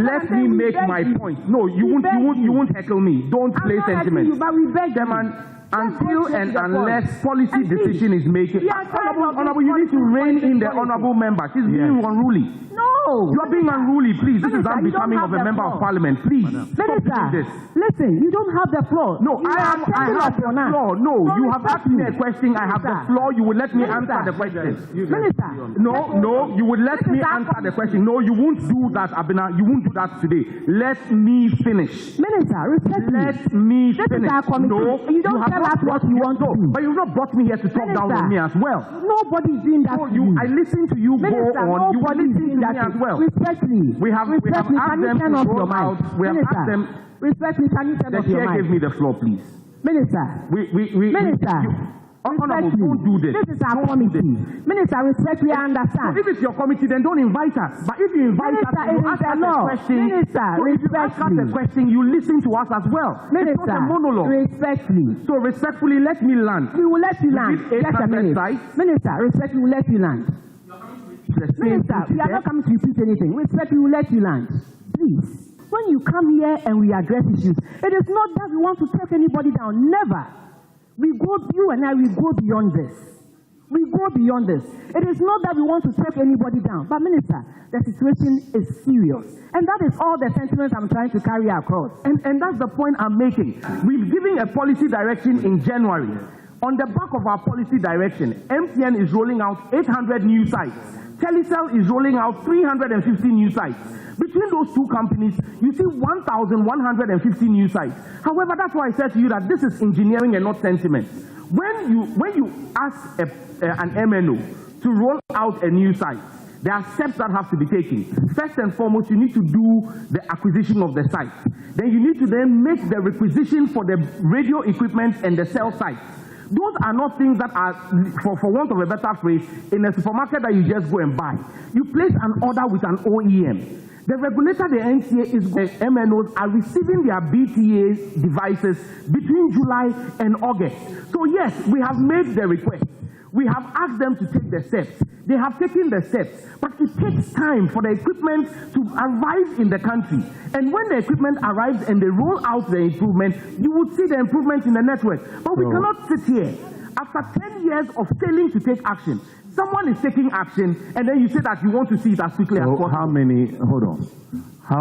Let me make my point. No, you won't heckle me. Don't play sentiment. But we beg you. Until and unless policy decision is making, Honorable, you need to rein in the Honorable member. She's being unruly. No, you are being unruly. Please, this is unbecoming of a member of Parliament. Please, Minister, listen, you don't have the floor. No, I have the floor. No, you have asked me a question. I have the floor. You will let me answer the question. Minister, no, you will let me answer the question. No, you won't do that, Abina. You won't do that today. Let me finish. Minister, let me finish. No, you don't tell us what you want to do. But you've not brought me here to talk down on me as well. Nobody's doing that. I listen to you go on. You are listening to me as well. Respectfully, we have asked them to roll out. We have asked them. Respectfully, can you turn off your mic? The chair gave me the floor, please. Minister, Minister. Honorable, don't do this. This is our committee. Minister, respectfully, I understand. If it's your committee, then don't invite us. But if you invite us, you ask us a question. Minister, if you ask us a question, you listen to us as well. Minister, it's not a monologue. Respectfully. So respectfully, let me land. We will let you land. Just a minute. Minister, respectfully, we will let you land. Minister, we are not coming to repeat anything. Respectfully, we will let you land. Please. When you come here and we address issues, it is not that we want to take anybody down. Never. You and I, we go beyond this. We go beyond this. It is not that we want to take anybody down. But Minister, the situation is serious. And that is all the sentiments I'm trying to carry across. And that's the point I'm making. We've given a policy direction in January. On the back of our policy direction, MTN is rolling out 800 new sites. Telecom is rolling out 350 new sites. Between those two companies, you see 1,150 new sites. However, that's why I said to you that this is engineering and not sentiment. When you ask an MNO to roll out a new site, there are steps that have to be taken. First and foremost, you need to do the acquisition of the site. Then you need to then make the requisition for the radio equipment and the cell site. Those are not things that are, for want of a better phrase, in a supermarket that you just go and buy. You place an order with an OEM. The regulator, the NCA, MNOs are receiving their BTA devices between July and August. So yes, we have made the request. We have asked them to take the steps. They have taken the steps. But it takes time for the equipment to arrive in the country. And when the equipment arrives and they roll out the improvement, you will see the improvement in the network. But we cannot sit here after 10 years of failing to take action, Someone is taking action, and then you say that you want to see it as quickly as possible. How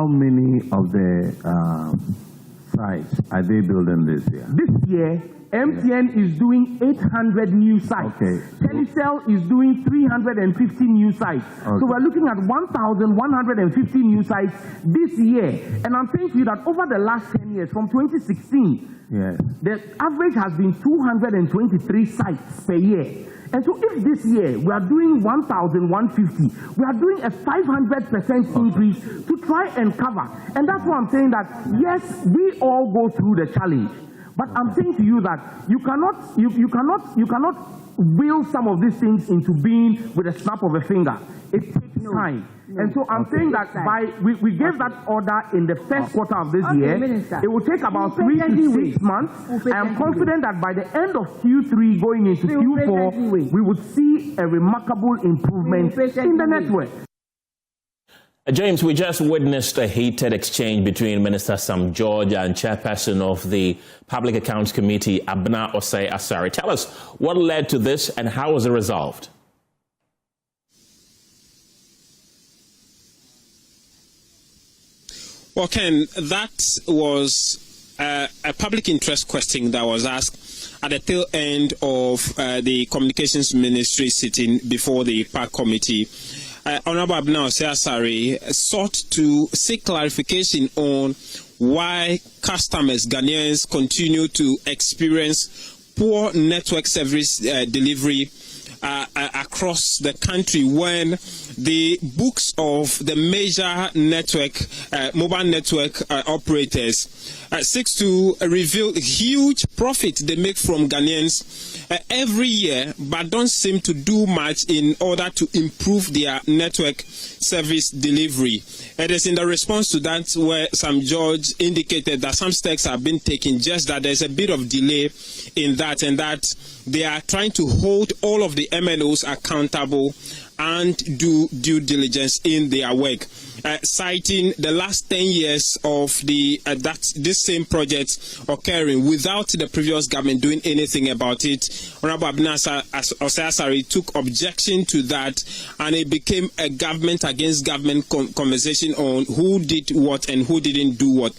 many of the sites are they building this year? This year, MTN is doing 800 new sites. Okay. Telecom is doing 350 new sites. Okay. So we're looking at 1,150 new sites this year. And I'm saying to you that over the last 10 years, from 2016, yes, the average has been 223 sites per year. And so if this year we are doing 1,150, we are doing a 500% increase to try and cover. And that's why I'm saying that, yes, we all go through the challenge. But I'm saying to you that you cannot will some of these things into being with a snap of a finger. It takes time. And so I'm saying that we gave that order in the first quarter of this year. Minister. It will take about 3 to 6 months. I am confident that by the end of Q3 going into Q4, we would see a remarkable improvement in the network. James, we just witnessed a heated exchange between Minister Sam George and Chairperson of the Public Accounts Committee, Abna Osei Asari. Tell us what led to this and how was it resolved? Well, Ken, that was a public interest question that was asked at the tail end of the Communications Ministry sitting before the Park Committee. Honorable Abna Osei Asari sought to seek clarification on why customers, Ghanaians, continue to experience poor network service delivery across the country when the books of the major network, mobile network operators seeks to reveal huge profit they make from Ghanaians every year, but don't seem to do much in order to improve their network service delivery. It is in the response to that where Sam George indicated that some steps have been taken, just that there's a bit of delay in that, and that they are trying to hold all of the MNOs accountable and do due diligence in their work, citing the last 10 years of the this same project occurring without the previous government doing anything about it. Honorable Abna Osei Asari took objection to that, and it became a government against government conversation on who did what and who didn't do what.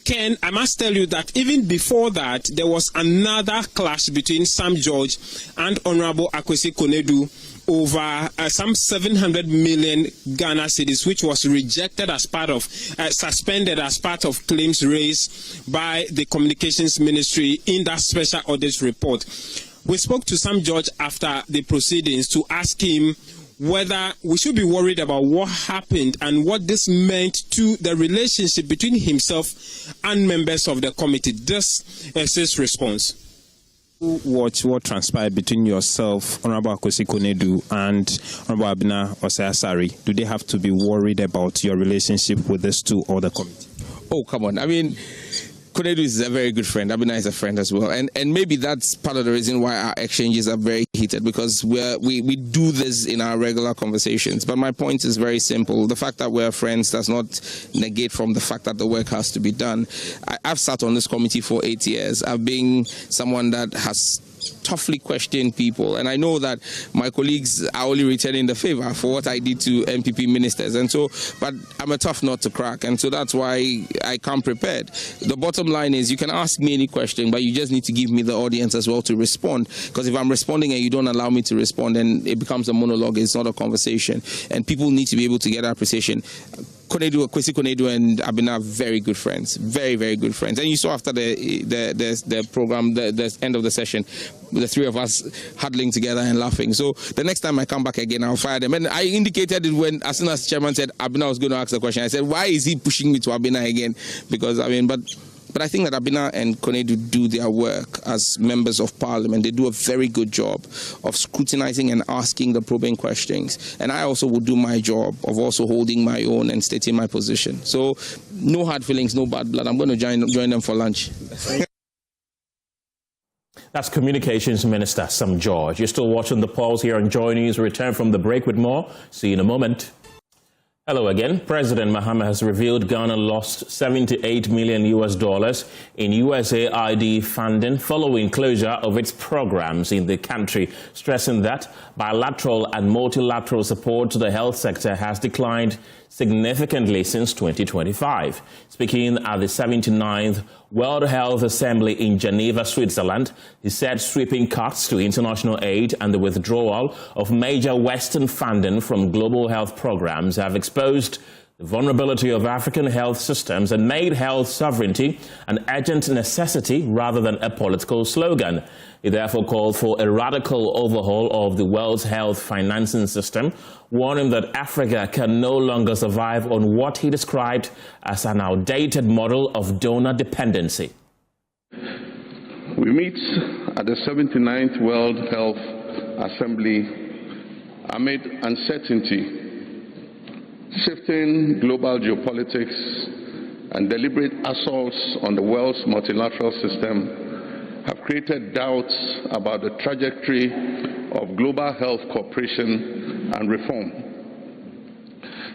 Ken, I must tell you that even before that, there was another clash between Sam George and Honorable Akwesi Konadu over some 700 million Ghana cedis, which was rejected as part of, suspended as part of claims raised by the Communications Ministry in that special audit report. We spoke to Sam George after the proceedings to ask him whether we should be worried about what happened and what this meant to the relationship between himself and members of the committee. This is his response. What transpired between yourself, Honorable Akwesi Konadu, and Honorable Abna Osei Asari? Do they have to be worried about your relationship with these two or the committee? Oh, come on. I mean, Konadu is a very good friend. Abna is a friend as well. And maybe that's part of the reason why our exchanges are very heated, because we do this in our regular conversations. But my point is very simple. The fact that we're friends does not negate from the fact that the work has to be done. I've sat on this committee for 8 years. I've been someone that has toughly questioned people, and I know that my colleagues are only returning the favor for what I did to MPP ministers, and so, but I'm a tough nut to crack, and so that's why I come prepared. The bottom line is you can ask me any question, but you just need to give me the audience as well to respond, because if I'm responding and you don't allow me to respond, then it becomes a monologue. It's not a conversation, and people need to be able to get appreciation. Akwesi Konadu and Abna are very good friends, very, very good friends. And you saw after the program, the end of the session, the three of us huddling together and laughing. So the next time I come back again, I'll fire them. And I indicated it as soon as the chairman said Abna was going to ask the question, I said, why is he pushing me to Abna again? Because, I mean, but I think that Abna and Konadu do their work as members of parliament. They do a very good job of scrutinizing and asking the probing questions. And I also will do my job of also holding my own and stating my position. So no hard feelings, no bad blood. I'm going to join them for lunch. That's Communications Minister Sam George. You're still watching The Pulse here on Joy News. We return from the break with more. See you in a moment. Hello again. President Mahama has revealed Ghana lost $78 million in USAID funding following closure of its programs in the country, stressing that bilateral and multilateral support to the health sector has declined significantly since 2025. Speaking at the 79th World Health Assembly in Geneva, Switzerland, he said sweeping cuts to international aid and the withdrawal of major Western funding from global health programs have exposed the vulnerability of African health systems and made health sovereignty an urgent necessity rather than a political slogan. He therefore called for a radical overhaul of the world's health financing system, warning that Africa can no longer survive on what he described as an outdated model of donor dependency. We meet at the 79th World Health Assembly amid uncertainty, shifting global geopolitics and deliberate assaults on the world's multilateral system have created doubts about the trajectory of global health cooperation and reform.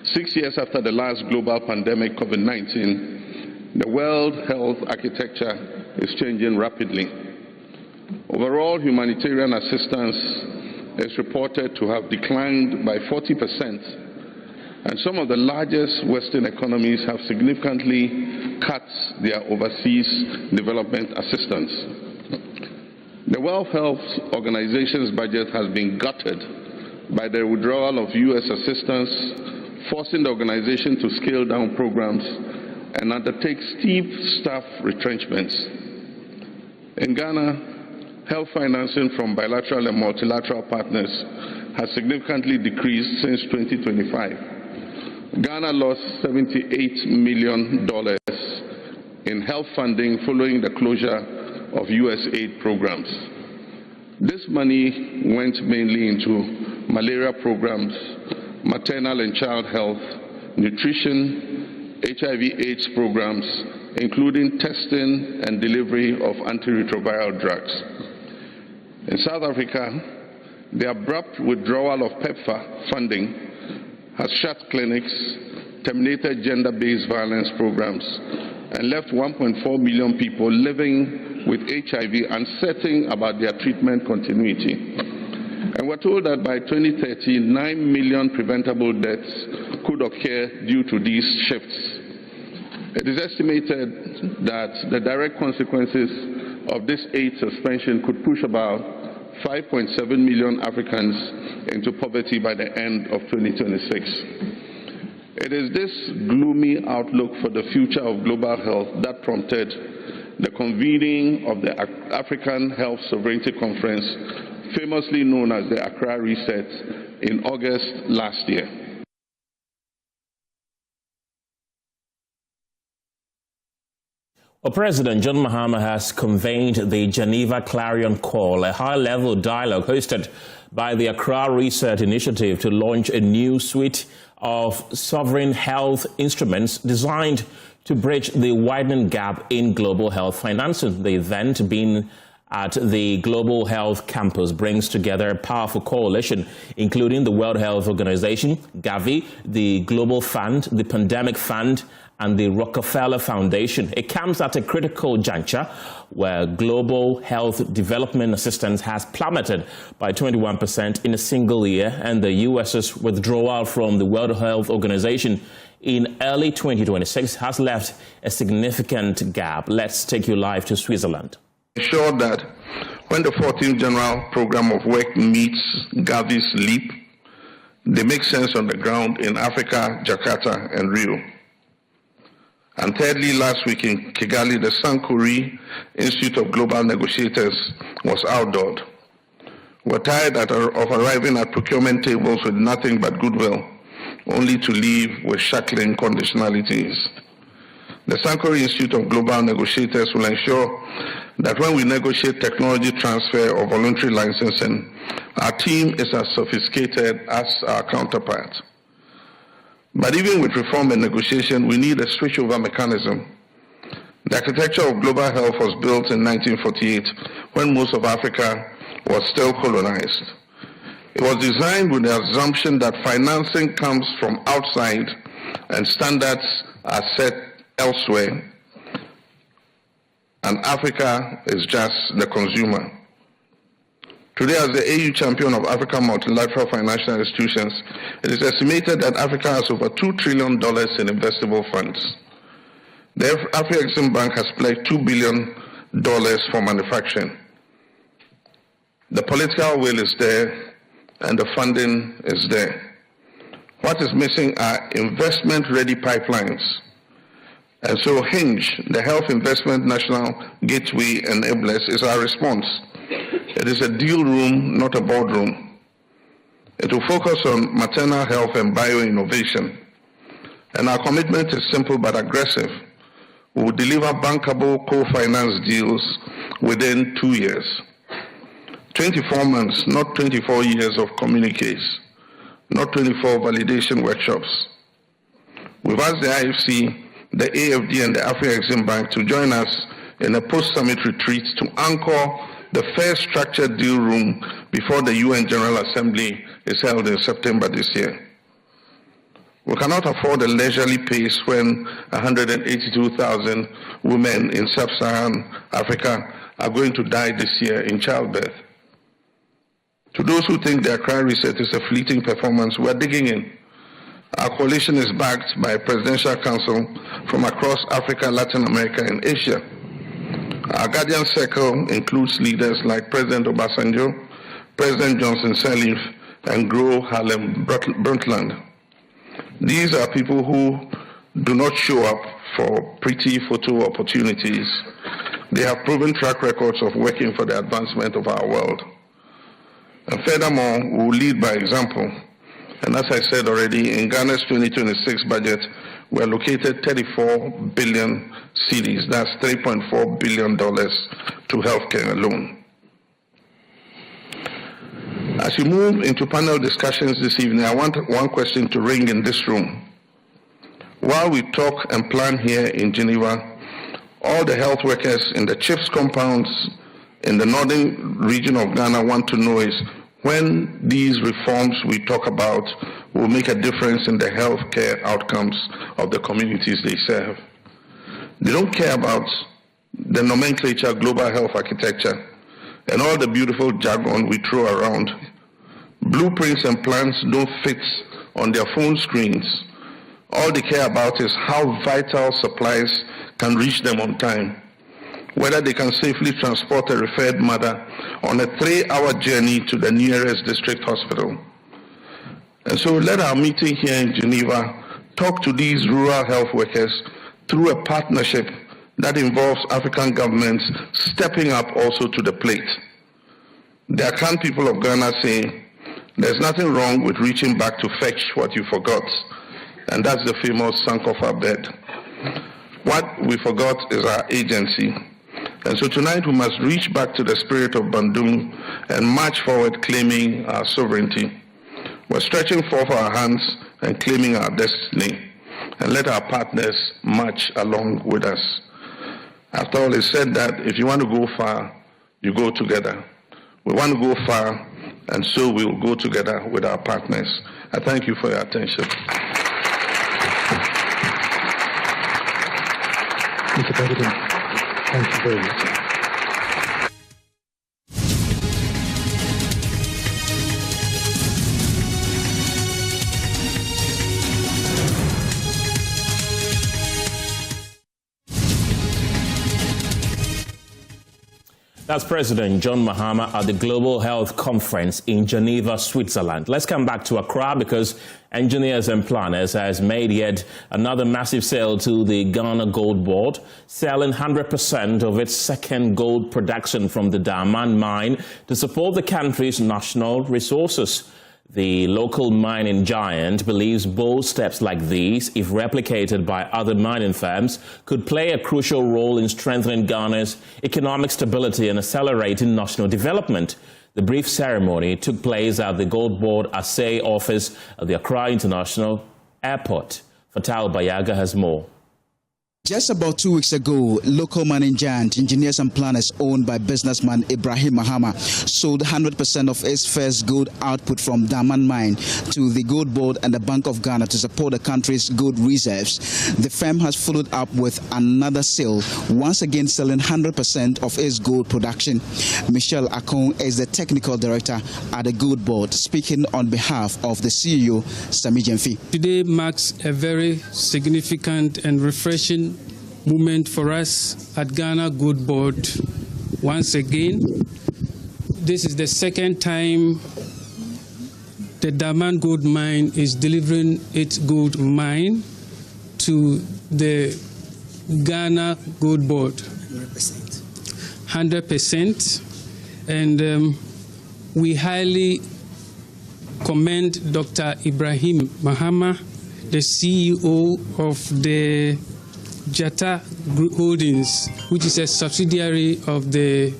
6 years after the last global pandemic, COVID-19, the world health architecture is changing rapidly. Overall humanitarian assistance is reported to have declined by 40%. And some of the largest Western economies have significantly cut their overseas development assistance. The World Health Organization's budget has been gutted by the withdrawal of U.S. assistance, forcing the organization to scale down programs and undertake steep staff retrenchments. In Ghana, health financing from bilateral and multilateral partners has significantly decreased since 2025. Ghana lost $78 million in health funding following the closure of U.S. aid programs. This money went mainly into malaria programs, maternal and child health, nutrition, HIV/AIDS programs, including testing and delivery of antiretroviral drugs. In South Africa, the abrupt withdrawal of PEPFAR funding has shut clinics, terminated gender-based violence programs, and left 1.4 million people living with HIV uncertain about their treatment continuity. And we're told that by 2030, 9 million preventable deaths could occur due to these shifts. It is estimated that the direct consequences of this aid suspension could push about 5.7 million Africans into poverty by the end of 2026. It is this gloomy outlook for the future of global health that prompted the convening of the African Health Sovereignty Conference, famously known as the Accra Reset, in August last year. Well, President John Mahama has convened the Geneva Clarion Call, a high-level dialogue hosted by the Accra Reset Initiative to launch a new suite of sovereign health instruments designed to bridge the widening gap in global health financing. The event, being at the Global Health Campus, brings together a powerful coalition, including the World Health Organization, Gavi, the Global Fund, the Pandemic Fund, and the Rockefeller Foundation. It comes at a critical juncture where global health development assistance has plummeted by 21% in a single year, and the U.S.'s withdrawal from the World Health Organization in early 2026 has left a significant gap. Let's take you live to Switzerland. Ensure that when the 14th General Program of Work meets Gavi's LEAP, they make sense on the ground in Africa, Jakarta, and Rio. And thirdly, last week in Kigali, the Sankore Institute of Global Negotiators was outdoored. We're tired of arriving at procurement tables with nothing but goodwill, only to leave with shackling conditionalities. The Sankore Institute of Global Negotiators will ensure that when we negotiate technology transfer or voluntary licensing, our team is as sophisticated as our counterpart. But even with reform and negotiation, we need a switchover mechanism. The architecture of global health was built in 1948 when most of Africa was still colonized. It was designed with the assumption that financing comes from outside and standards are set elsewhere, and Africa is just the consumer. Today, as the AU champion of African multilateral financial institutions, it is estimated that Africa has over $2 trillion in investable funds. The Afro-Exim Bank has pledged $2 billion for manufacturing. The political will is there, and the funding is there. What is missing are investment-ready pipelines. And so Hinge, the Health Investment National Gateway Enablers, is our response. It is a deal room, not a boardroom. It will focus on maternal health and bioinnovation. And our commitment is simple but aggressive. We will deliver bankable co-finance deals within 2 years. 24 months, not 24 years of communiques, not 24 validation workshops. We've asked the IFC, the AFD, and the Afro-Exim Bank to join us in a post-summit retreat to anchor the first structured deal room before the UN General Assembly is held in September this year. We cannot afford a leisurely pace when 182,000 women in sub-Saharan Africa are going to die this year in childbirth. To those who think their crime reset is a fleeting performance, we're digging in. Our coalition is backed by a presidential council from across Africa, Latin America, and Asia. Our guardian circle includes leaders like President Obasanjo, President Johnson Sirleaf, and Gro Harlem Brundtland. These are people who do not show up for pretty photo opportunities. They have proven track records of working for the advancement of our world. And furthermore, we will lead by example. And as I said already, in Ghana's 2026 budget, we allocated 34 billion cedis, that's $3.4 billion to healthcare alone. As you move into panel discussions this evening, I want one question to ring in this room. While we talk and plan here in Geneva, all the health workers in the chiefs compounds in the northern region of Ghana want to know is when these reforms we talk about will make a difference in the healthcare outcomes of the communities they serve. They don't care about the nomenclature, global health architecture, and all the beautiful jargon we throw around. Blueprints and plans don't fit on their phone screens. All they care about is how vital supplies can reach them on time, whether they can safely transport a referred mother on a 3-hour journey to the nearest district hospital. And so let our meeting here in Geneva talk to these rural health workers through a partnership that involves African governments stepping up also to the plate. The Akan people of Ghana say, there's nothing wrong with reaching back to fetch what you forgot. And that's the famous Sankofa bed. What we forgot is our agency. And so tonight we must reach back to the spirit of Bandung and march forward claiming our sovereignty. We're stretching forth our hands and claiming our destiny. And let our partners march along with us. After all is said that if you want to go far, you go together. We want to go far, and so we will go together with our partners. I thank you for your attention. Mr. President, thank you very much. That's President John Mahama at the Global Health Conference in Geneva, Switzerland. Let's come back to Accra because Engineers and Planners has made yet another massive sale to the Ghana Gold Board, selling 100% of its second gold production from the Diamond mine to support the country's national resources. The local mining giant believes bold steps like these, if replicated by other mining firms, could play a crucial role in strengthening Ghana's economic stability and accelerating national development. The brief ceremony took place at the Gold Board Assay office at the Accra International Airport. Fatal Bayaga has more. Just about 2 weeks ago, local mining giant, engineers and planners owned by businessman Ibrahim Mahama sold 100% of its first gold output from Daman mine to the Gold Board and the Bank of Ghana to support the country's gold reserves. The firm has followed up with another sale, once again selling 100% of its gold production. Michelle Akon is the technical director at the Gold Board, speaking on behalf of the CEO, Sami Jemfi. Today marks a very significant and refreshing moment for us at Ghana Gold Board. Once again, this is the second time the Daman Gold Mine is delivering its gold mine to the Ghana Gold Board. 100%. And we highly commend Dr. Ibrahim Mahama, the CEO of the Jata Group Holdings, which is a subsidiary of the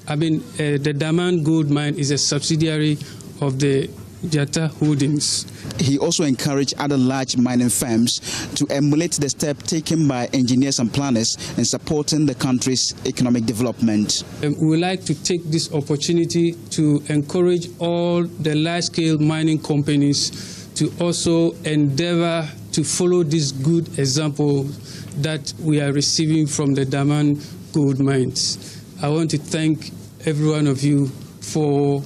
Daman Gold Mine is a subsidiary of the Jata Holdings. He also encouraged other large mining firms to emulate the step taken by engineers and planners in supporting the country's economic development. We would like to take this opportunity to encourage all the large-scale mining companies to also endeavor to follow this good example that we are receiving from the Daman gold mines. I want to thank every one of you for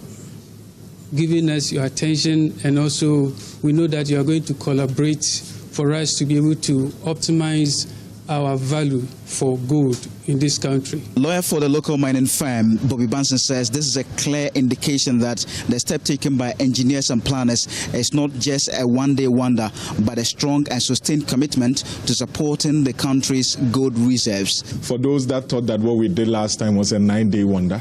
giving us your attention, and also we know that you are going to collaborate for us to be able to optimize our value for gold in this country. Lawyer for the local mining firm, Bobby Banson, says this is a clear indication that the step taken by engineers and planners is not just a one-day wonder, but a strong and sustained commitment to supporting the country's gold reserves. For those that thought that what we did last time was a 9-day wonder,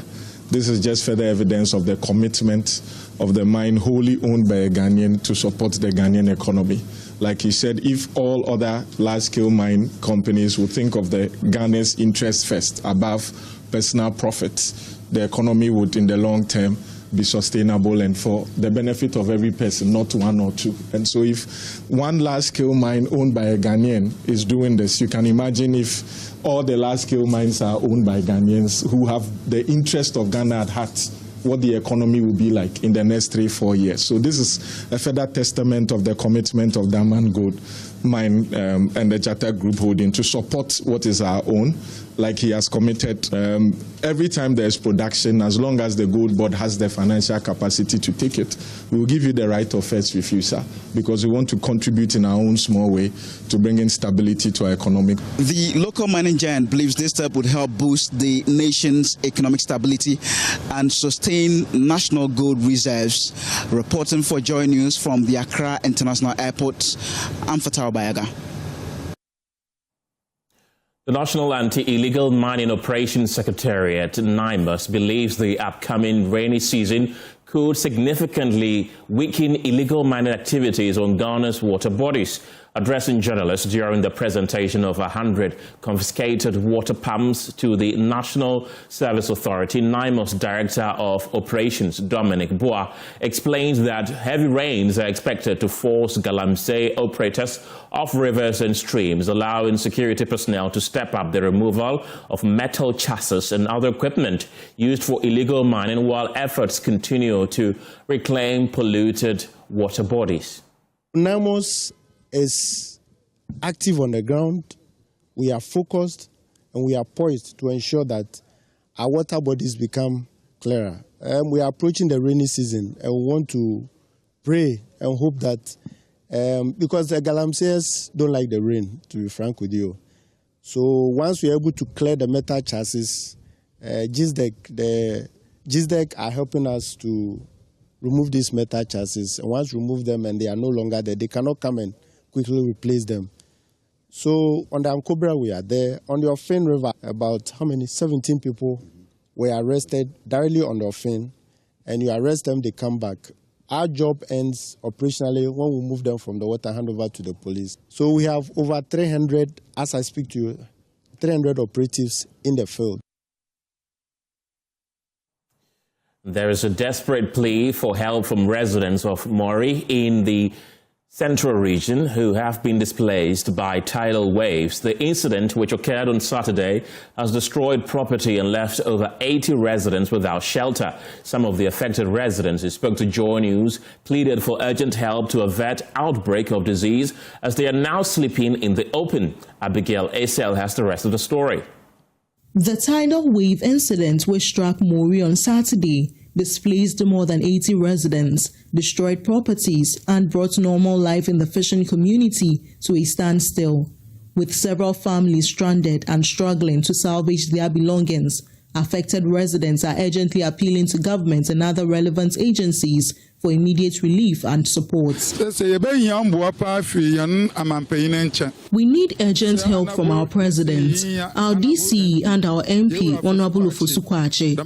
this is just further evidence of the commitment of the mine wholly owned by a Ghanaian to support the Ghanaian economy. Like he said, if all other large-scale mine companies would think of the Ghana's interest first above personal profits, the economy would, in the long term, be sustainable and for the benefit of every person, not one or two. And so if one large-scale mine owned by a Ghanaian is doing this, you can imagine if all the large-scale mines are owned by Ghanaians who have the interest of Ghana at heart, what the economy will be like in the next 3-4 years. So this is a further testament of the commitment of Daman Gold Mine and the Jata Group Holding to support what is our own, like he has committed. Every time there's production, as long as the Gold Board has the financial capacity to take it, we will give you the right of first refusal, because we want to contribute in our own small way to bring in stability to our economic. The local mining giant believes this step would help boost the nation's economic stability and sustain national gold reserves. Reporting for Joy News from the Accra International Airport, I'm Fatal Bayaga. The National Anti-Illegal Mining Operations Secretariat, NIMOS, believes the upcoming rainy season could significantly weaken illegal mining activities on Ghana's water bodies. Addressing journalists during the presentation of 100 confiscated water pumps to the National Service Authority, NIMOS Director of Operations, Dominic Boa, explains that heavy rains are expected to force Galamsey operators off rivers and streams, allowing security personnel to step up the removal of metal chassis and other equipment used for illegal mining, while efforts continue to reclaim polluted water bodies. NIMOS is active on the ground. We are focused and we are poised to ensure that our water bodies become clearer. We are approaching the rainy season and we want to pray and hope that because the Galamseyers don't like the rain, to be frank with you. So once we are able to clear the metal chassis, GISDEC are helping us to remove these metal chassis. And once we remove them and they are no longer there, they cannot come and quickly replace them. So on the Ankobra, we are there. On the Ofin River, about 17 people were arrested directly on the Ofin, and you arrest them, they come back. Our job ends operationally when we move them from the water handover to the police. So we have over 300, as I speak to you, 300 operatives in the field. There is a desperate plea for help from residents of Mori in the Central region who have been displaced by tidal waves. The incident, which occurred on Saturday, has destroyed property and left over 80 residents without shelter. Some of the affected residents who spoke to Joy News pleaded for urgent help to avert outbreak of disease as they are now sleeping in the open. Abigail Asel has the rest of the story. The tidal wave incident, which struck Mori on Saturday, displaced more than 80 residents, destroyed properties, and brought normal life in the fishing community to a standstill. With several families stranded and struggling to salvage their belongings, affected residents are urgently appealing to government and other relevant agencies for immediate relief and support. We need urgent help from our president, our DC and our MP, Honorable Ofusukwache.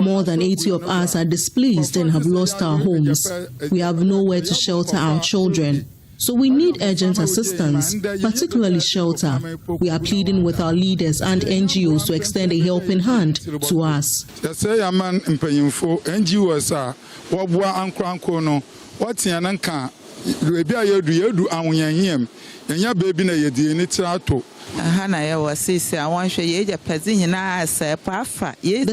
More than 80 of us are displaced and have lost our homes. We have nowhere to shelter our children. So we need urgent assistance, particularly shelter. We are pleading with our leaders and NGOs to extend a helping hand to us. The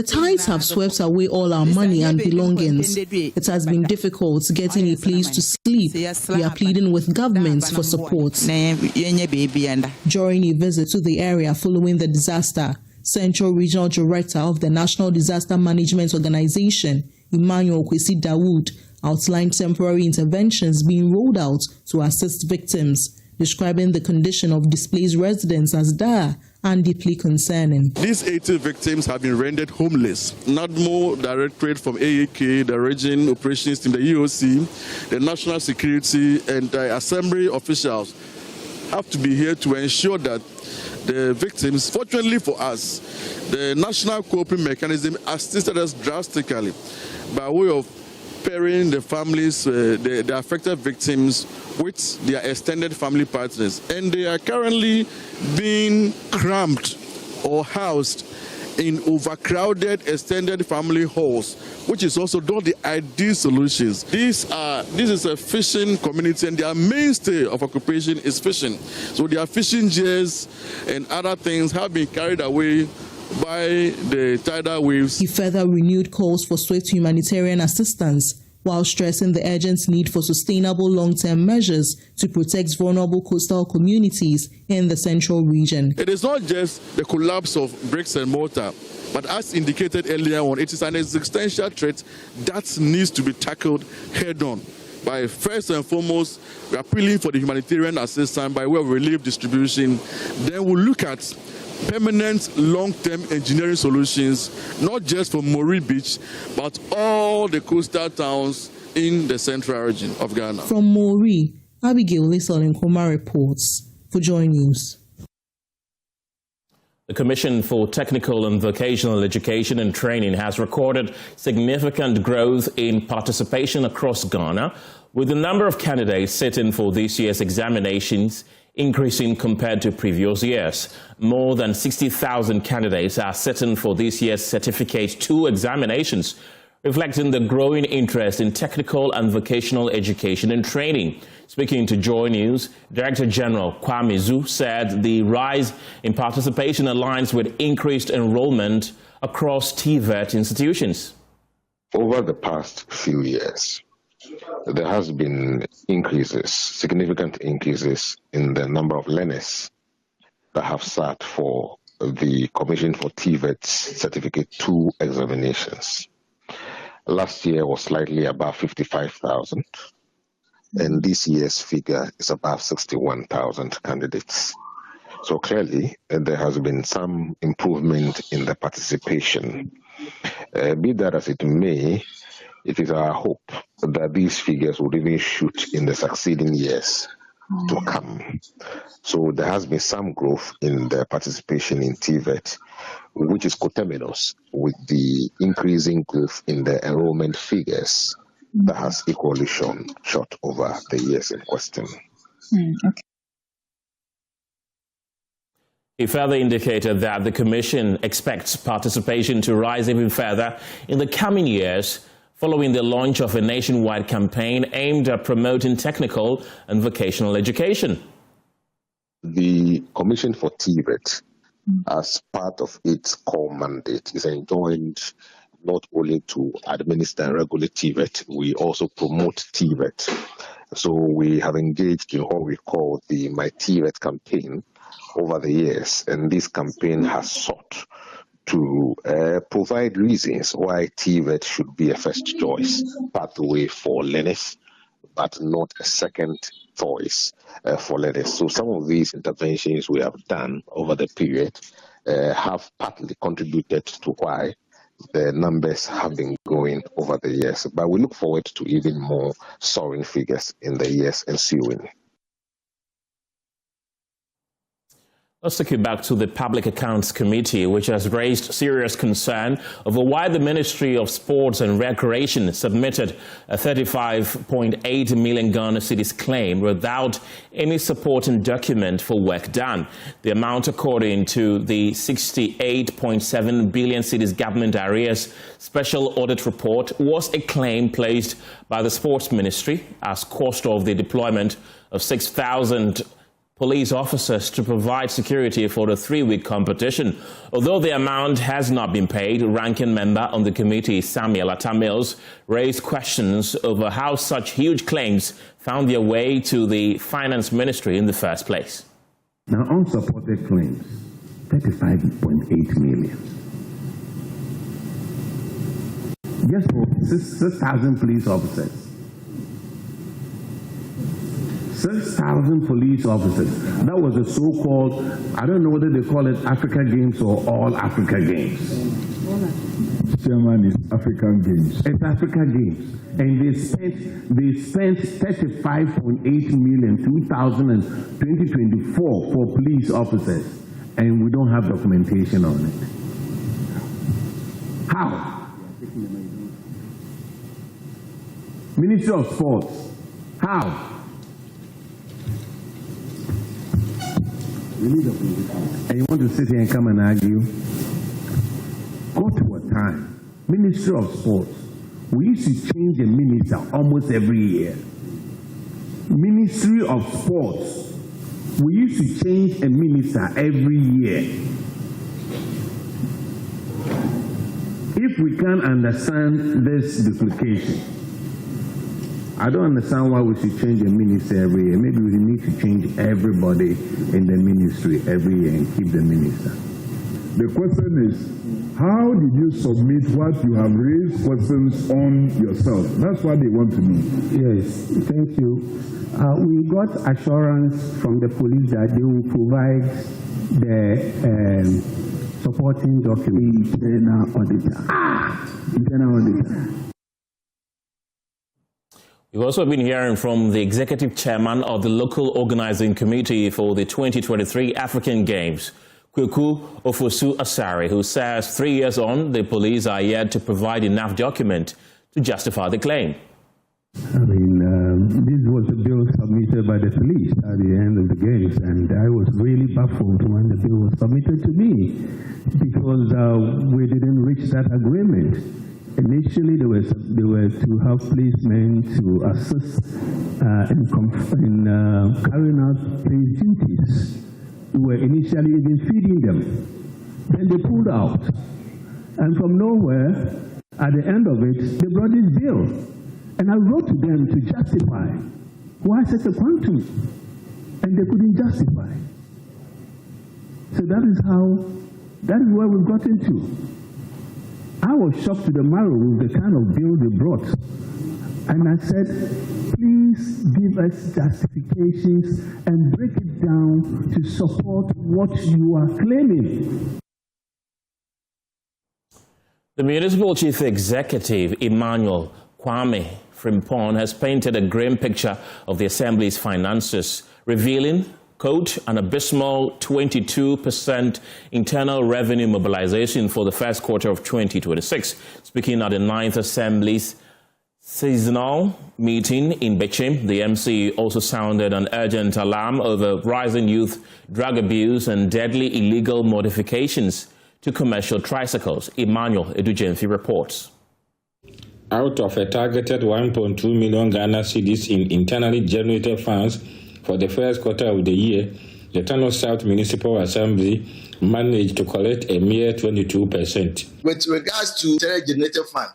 tides have swept away all our money and belongings. It has been difficult getting a place to sleep. We are pleading with governments for support. During a visit to the area following the disaster, Central Regional Director of the National Disaster Management Organization, Emmanuel Kwesi Dawood, outlined temporary interventions being rolled out to assist victims, describing the condition of displaced residents as dire and deeply concerning. These 80 victims have been rendered homeless. NADMO Directorate from AAK, the Region Operations Team, the EOC, the National Security, and the Assembly officials have to be here to ensure that the victims, fortunately for us, the National Coping Mechanism assisted us drastically by way of pairing the families, the affected victims with their extended family partners. And they are currently being cramped or housed in overcrowded extended family halls, which is also not the ideal solutions. This is a fishing community, and their mainstay of occupation is fishing. So their fishing gears and other things have been carried away by the tidal waves. He further renewed calls for swift humanitarian assistance, while stressing the urgent need for sustainable long-term measures to protect vulnerable coastal communities in the central region. It is not just the collapse of bricks and mortar, but as indicated earlier on, it is an existential threat that needs to be tackled head-on. By first and foremost, we are appealing for the humanitarian assistance by way of relief distribution. Then we'll look at permanent long-term engineering solutions, not just for Mori Beach, but all the coastal towns in the central region of Ghana. From Mori, Abigail Asel reports for Joy News. The Commission for Technical and Vocational Education and Training has recorded significant growth in participation across Ghana, with the number of candidates sitting for this year's examinations increasing compared to previous years. More than 60,000 candidates are sitting for this year's Certificate 2 examinations, reflecting the growing interest in technical and vocational education and training. Speaking to Joy News, Director General Kwame Zu said the rise in participation aligns with increased enrollment across TVET institutions. Over the past few years, there has been significant increases in the number of learners that have sat for the Commission for TVET Certificate 2 examinations. Last year was slightly above 55,000, and this year's figure is above 61,000 candidates. So clearly, there has been some improvement in the participation. Be that as it may, it is our hope that these figures would even shoot in the succeeding years to come. So there has been some growth in the participation in TVET, which is coterminous with the increasing growth in the enrollment figures that has equally shown short over the years in question. Okay. He further indicated that the Commission expects participation to rise even further in the coming years, following the launch of a nationwide campaign aimed at promoting technical and vocational education. The Commission for TVET, as part of its core mandate, is enjoined not only to administer and regulate TVET, we also promote TVET. So we have engaged in what we call the My TVET campaign over the years, and this campaign has sought to provide reasons why TVET should be a first choice pathway for learners, but not a second choice for learners. So some of these interventions we have done over the period have partly contributed to why the numbers have been growing over the years. But we look forward to even more soaring figures in the years ensuing. Let's take you back to the Public Accounts Committee, which has raised serious concern over why the Ministry of Sports and Recreation submitted a 35.8 million Ghana cedis claim without any supporting document for work done. The amount, according to the 68.7 billion cedis government arrears special audit report, was a claim placed by the Sports Ministry as cost of the deployment of 6,000 police officers to provide security for the 3-week competition. Although the amount has not been paid, ranking member on the committee, Samuel Atamils, raised questions over how such huge claims found their way to the Finance Ministry in the first place. Now, unsupported claims, 35.8 million. Just for 6,000 police officers. 6,000 police officers. That was the so-called, I don't know whether they call it Africa Games or All Africa Games. Chairman, it's African Games. It's Africa Games. And they spent 35.8 million 2024 for police officers. And we don't have documentation on it. How? Ministry of Sports. How? And you want to sit here and come and argue? Go to a time. Ministry of Sports. We used to change a minister almost every year. Ministry of Sports. We used to change a minister every year. If we can't understand this duplication, I don't understand why we should change a minister every year. Maybe we need to change everybody in the ministry every year and keep the minister. The question is, how did you submit what you have raised questions on yourself? That's what they want to know. Yes, thank you. We got assurance from the police that they will provide the supporting document. Internal auditor. Internal auditor. We've also been hearing from the executive chairman of the local organizing committee for the 2023 African Games, Kweku Ofosu Asari, who says 3 years on, the police are yet to provide enough document to justify the claim. I mean, this was a bill submitted by the police at the end of the Games, and I was really baffled when the bill was submitted to me because we didn't reach that agreement. Initially, they were to have policemen to assist in carrying out police duties. We were initially even feeding them. Then they pulled out. And from nowhere, at the end of it, they brought this bill. And I wrote to them to justify why such a quantum. And they couldn't justify. So that is where we've gotten to. I was shocked to the marrow with the kind of bill they brought. And I said, please give us justifications and break it down to support what you are claiming. The Municipal Chief Executive, Emmanuel Kwame Frimpong, has painted a grim picture of the Assembly's finances, revealing, quote, an abysmal 22% internal revenue mobilization for the first quarter of 2026. Speaking at the 9th Assembly's seasonal meeting in Bechim, the MC also sounded an urgent alarm over rising youth drug abuse and deadly illegal modifications to commercial tricycles. Emmanuel Edujemfi reports. Out of a targeted 1.2 million Ghana cedis in internally generated funds for the first quarter of the year, the Tano South Municipal Assembly managed to collect a mere 22%. With regards to internally generated fund,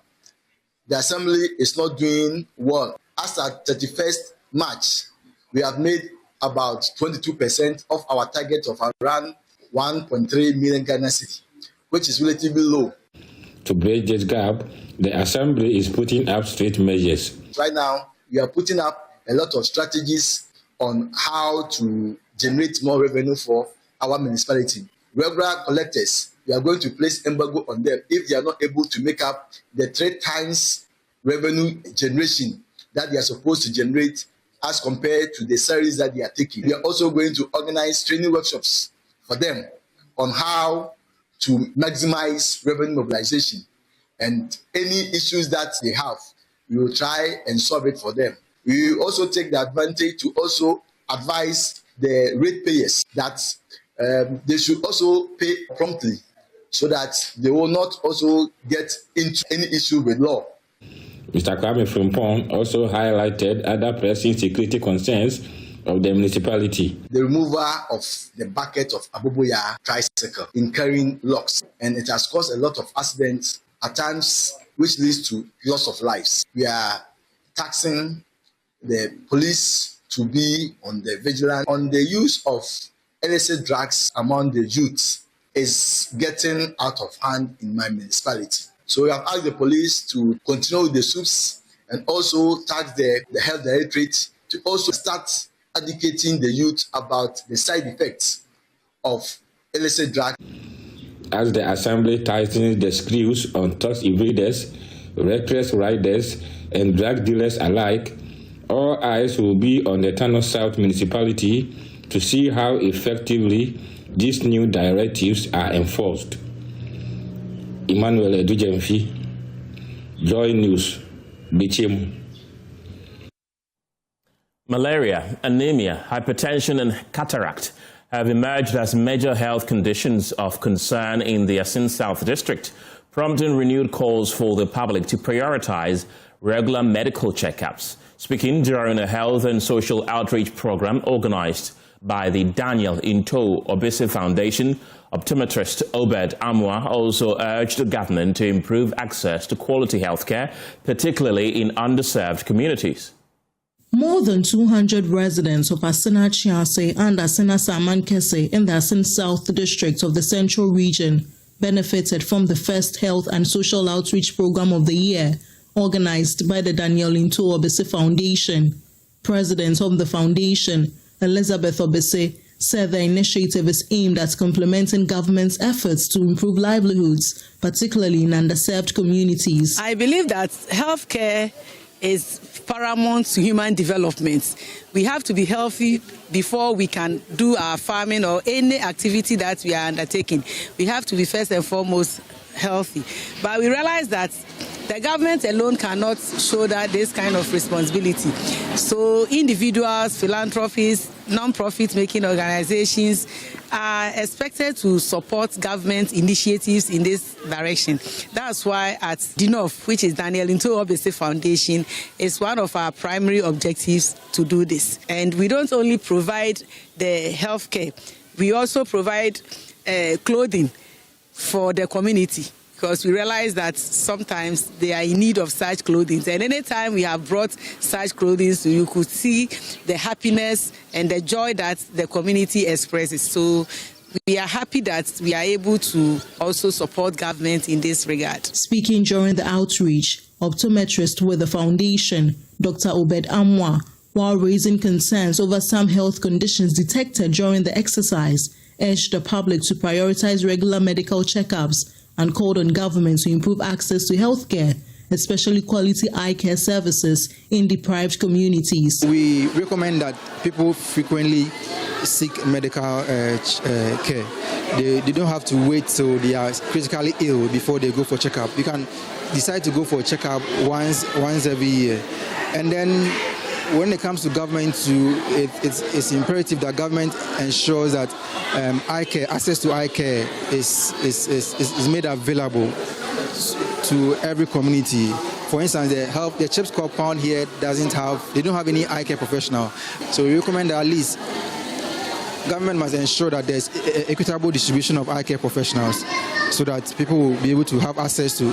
the Assembly is not doing well. As at 31st March, we have made about 22% of our target of around 1.3 million Ghana cedi, which is relatively low. To bridge this gap, the Assembly is putting up strict measures. Right now, we are putting up a lot of strategies on how to generate more revenue for our municipality. Regular collectors, we are going to place embargo on them if they are not able to make up the 3 times revenue generation that they are supposed to generate as compared to the salaries that they are taking. We are also going to organize training workshops for them on how to maximize revenue mobilization, and any issues that they have, we will try and solve it for them. We will also take the advantage to also advise the ratepayers that they should also pay promptly so that they will not also get into any issue with law. Mr. Kwame Frimpong also highlighted other pressing security concerns of the municipality. The removal of the bucket of Aboboya tricycle in carrying locks, and it has caused a lot of accidents at times, which leads to loss of lives. We are taxing the police to be on the vigilant on the use of illicit drugs among the youth is getting out of hand in my municipality. So we have asked the police to continue with the sweeps and also task the health directorate to also start educating the youth about the side effects of illicit drugs. As the Assembly tightens the screws on tax evaders, reckless riders, and drug dealers alike, all eyes will be on the Tano South Municipality to see how effectively these new directives are enforced. Emmanuel Edujemfi, Joy News, Bichim. Malaria, anemia, hypertension, and cataract have emerged as major health conditions of concern in the Asin South District, prompting renewed calls for the public to prioritize regular medical checkups. Speaking during a health and social outreach program organized by the Daniel Into Obese Foundation, optometrist Obed Amwa also urged the government to improve access to quality healthcare, particularly in underserved communities. More than 200 residents of Asina Chiase and Asina Samankese in the Asin South District of the Central Region benefited from the first health and social outreach program of the year, organized by the Daniel Into Obese Foundation. President of the foundation, Elizabeth Obese, said the initiative is aimed at complementing government's efforts to improve livelihoods, particularly in underserved communities. I believe that healthcare is paramount to human development. We have to be healthy before we can do our farming or any activity that we are undertaking. We have to be first and foremost healthy. But we realize that the government alone cannot shoulder this kind of responsibility. So individuals, philanthropists, non-profit making organizations are expected to support government initiatives in this direction. That's why at DINOF, which is Daniel Into Obese Foundation, is one of our primary objectives to do this. And we don't only provide the healthcare, we also provide clothing for the community, because we realize that sometimes they are in need of such clothing. And anytime we have brought such clothing, so you could see the happiness and the joy that the community expresses. So we are happy that we are able to also support government in this regard. Speaking during the outreach, optometrist with the foundation, Dr. Obed Amwa, while raising concerns over some health conditions detected during the exercise, urged the public to prioritize regular medical checkups and called on government to improve access to health care, especially quality eye care services in deprived communities. We recommend that people frequently seek medical care. They don't have to wait till they are critically ill before they go for checkup. You can decide to go for a checkup once every year. And then when it comes to government, it's imperative that government ensures that eye care, access to eye care is made available to every community For instance, the CHIPS compound here they don't have any eye care professional. So we recommend that at least government must ensure that there's equitable distribution of eye care professionals so that people will be able to have access to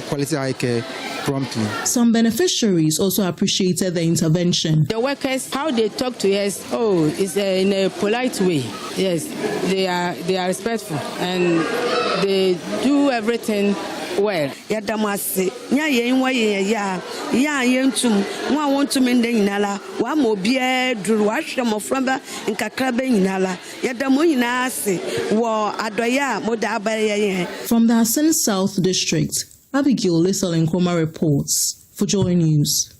quality eye care promptly. Some beneficiaries also appreciated the intervention. The workers, how they talk to us, it's in a polite way. Yes, they are respectful and they do everything well. Yadamase nya yenwa ya yentum wa wontum nden nyinala wa mobie duru wa hwemo framba nkakraba nyinala yadamo nyina ase wo adoya moda abare yen. From the Asin South District, Abigail Lisol reports for Joy News.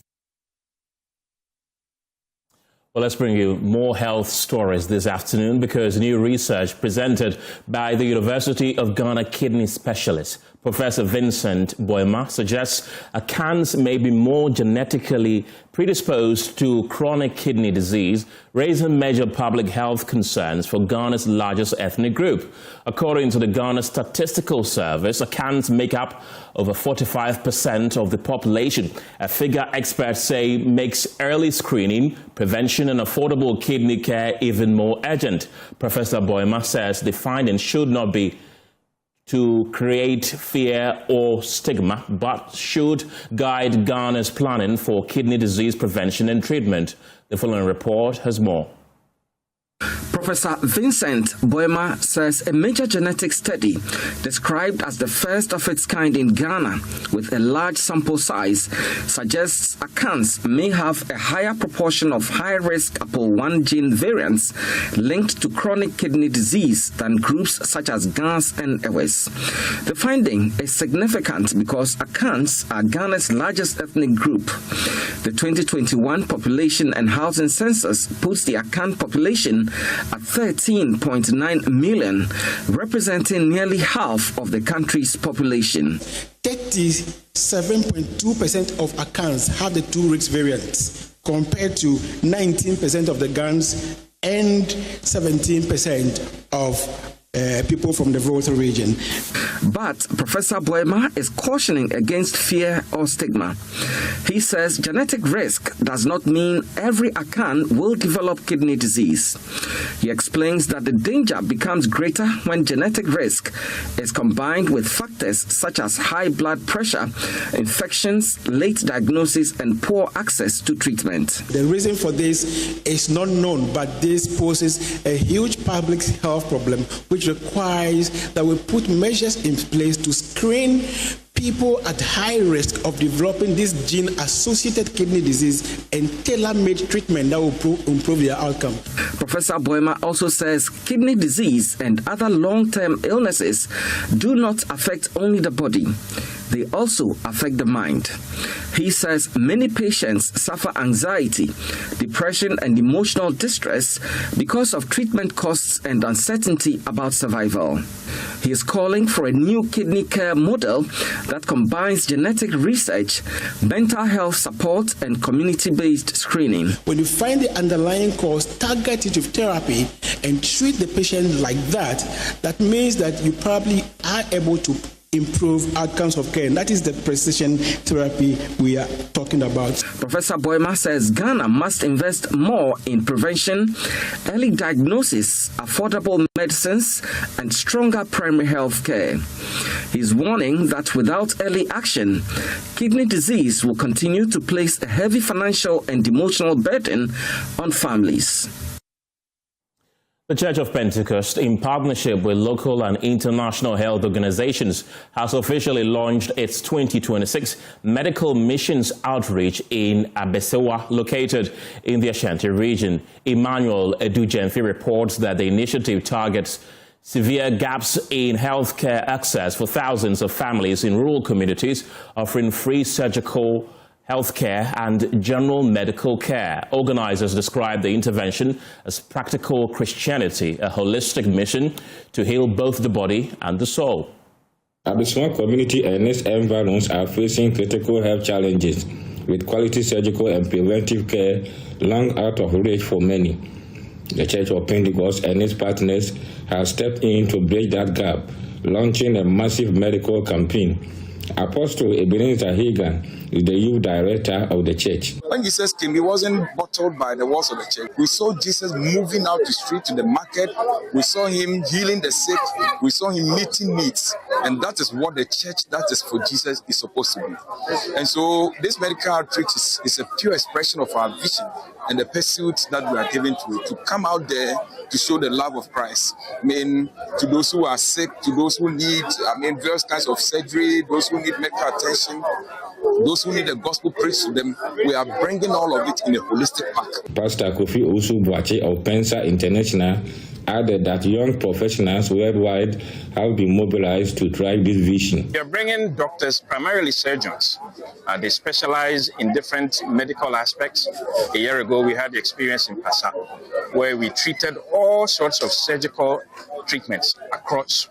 Well, let's bring you more health stories this afternoon because new research presented by the University of Ghana kidney specialist, Professor Vincent Boyma, suggests Akans may be more genetically predisposed to chronic kidney disease, raising major public health concerns for Ghana's largest ethnic group. According to the Ghana Statistical Service, Akans make up over 45% of the population, a figure experts say makes early screening, prevention and affordable kidney care even more urgent. Professor Boyma says the findings should not be to create fear or stigma, but should guide Ghana's planning for kidney disease prevention and treatment. The following report has more. Professor Vincent Boyma says a major genetic study described as the first of its kind in Ghana with a large sample size suggests Akans may have a higher proportion of high-risk APOL1 gene variants linked to chronic kidney disease than groups such as GANS and EWES. The finding is significant because Akans are Ghana's largest ethnic group. The 2021 Population and Housing Census puts the Akan population at 13.9 million, representing nearly half of the country's population. 37.2% of Akans have the two risk variants, compared to 19% of the GANs and 17% of people from the Volta region. But Professor Boyma is cautioning against fear or stigma. He says genetic risk does not mean every Akan will develop kidney disease. He explains that the danger becomes greater when genetic risk is combined with factors such as high blood pressure, infections, late diagnosis, and poor access to treatment. The reason for this is not known, but this poses a huge public health problem, which requires that we put measures in place to screen people at high risk of developing this gene-associated kidney disease and tailor-made treatment that will improve their outcome. Professor Boyma also says kidney disease and other long-term illnesses do not affect only the body. They also affect the mind. He says many patients suffer anxiety, depression, and emotional distress because of treatment costs and uncertainty about survival. He is calling for a new kidney care model that combines genetic research, mental health support, and community-based screening. When you find the underlying cause, target it with therapy and treat the patient like that, that means that you probably are able to improve outcomes of care. And that is the precision therapy we are talking about. Professor Boyma says Ghana must invest more in prevention, early diagnosis, affordable medicines, and stronger primary health care. He's warning that without early action, kidney disease will continue to place a heavy financial and emotional burden on families. The Church of Pentecost, in partnership with local and international health organizations, has officially launched its 2026 Medical Missions Outreach in Abesewa, located in the Ashanti region. Emmanuel Edujenfi reports that the initiative targets severe gaps in healthcare access for thousands of families in rural communities, offering free surgical healthcare and general medical care. Organizers describe the intervention as practical Christianity, a holistic mission to heal both the body and the soul. Abesewa community and its environs are facing critical health challenges, with quality surgical and preventive care long out of reach for many. The Church of Pentecost and its partners have stepped in to bridge that gap, launching a massive medical campaign Apostle Ebenezer Hagan is the youth director of the church. When Jesus came, he wasn't bottled by the walls of the church. We saw Jesus moving out the street to the market. We saw him healing the sick. We saw him meeting needs. And that is what the church that is for Jesus is supposed to be. And so this medical outreach is a pure expression of our vision and the pursuit that we are given to come out there to show the love of Christ. I mean, to those who are sick, to those who need, various kinds of surgery, those who need medical attention, those who need the gospel preached to them, we are bringing all of it in a holistic pack. Pastor Kofi Osu-Boakye of Pensa International added that young professionals worldwide have been mobilized to drive this vision. We are bringing doctors, primarily surgeons. They specialize in different medical aspects. A year ago, we had the experience in Passa, where we treated all sorts of surgical treatments across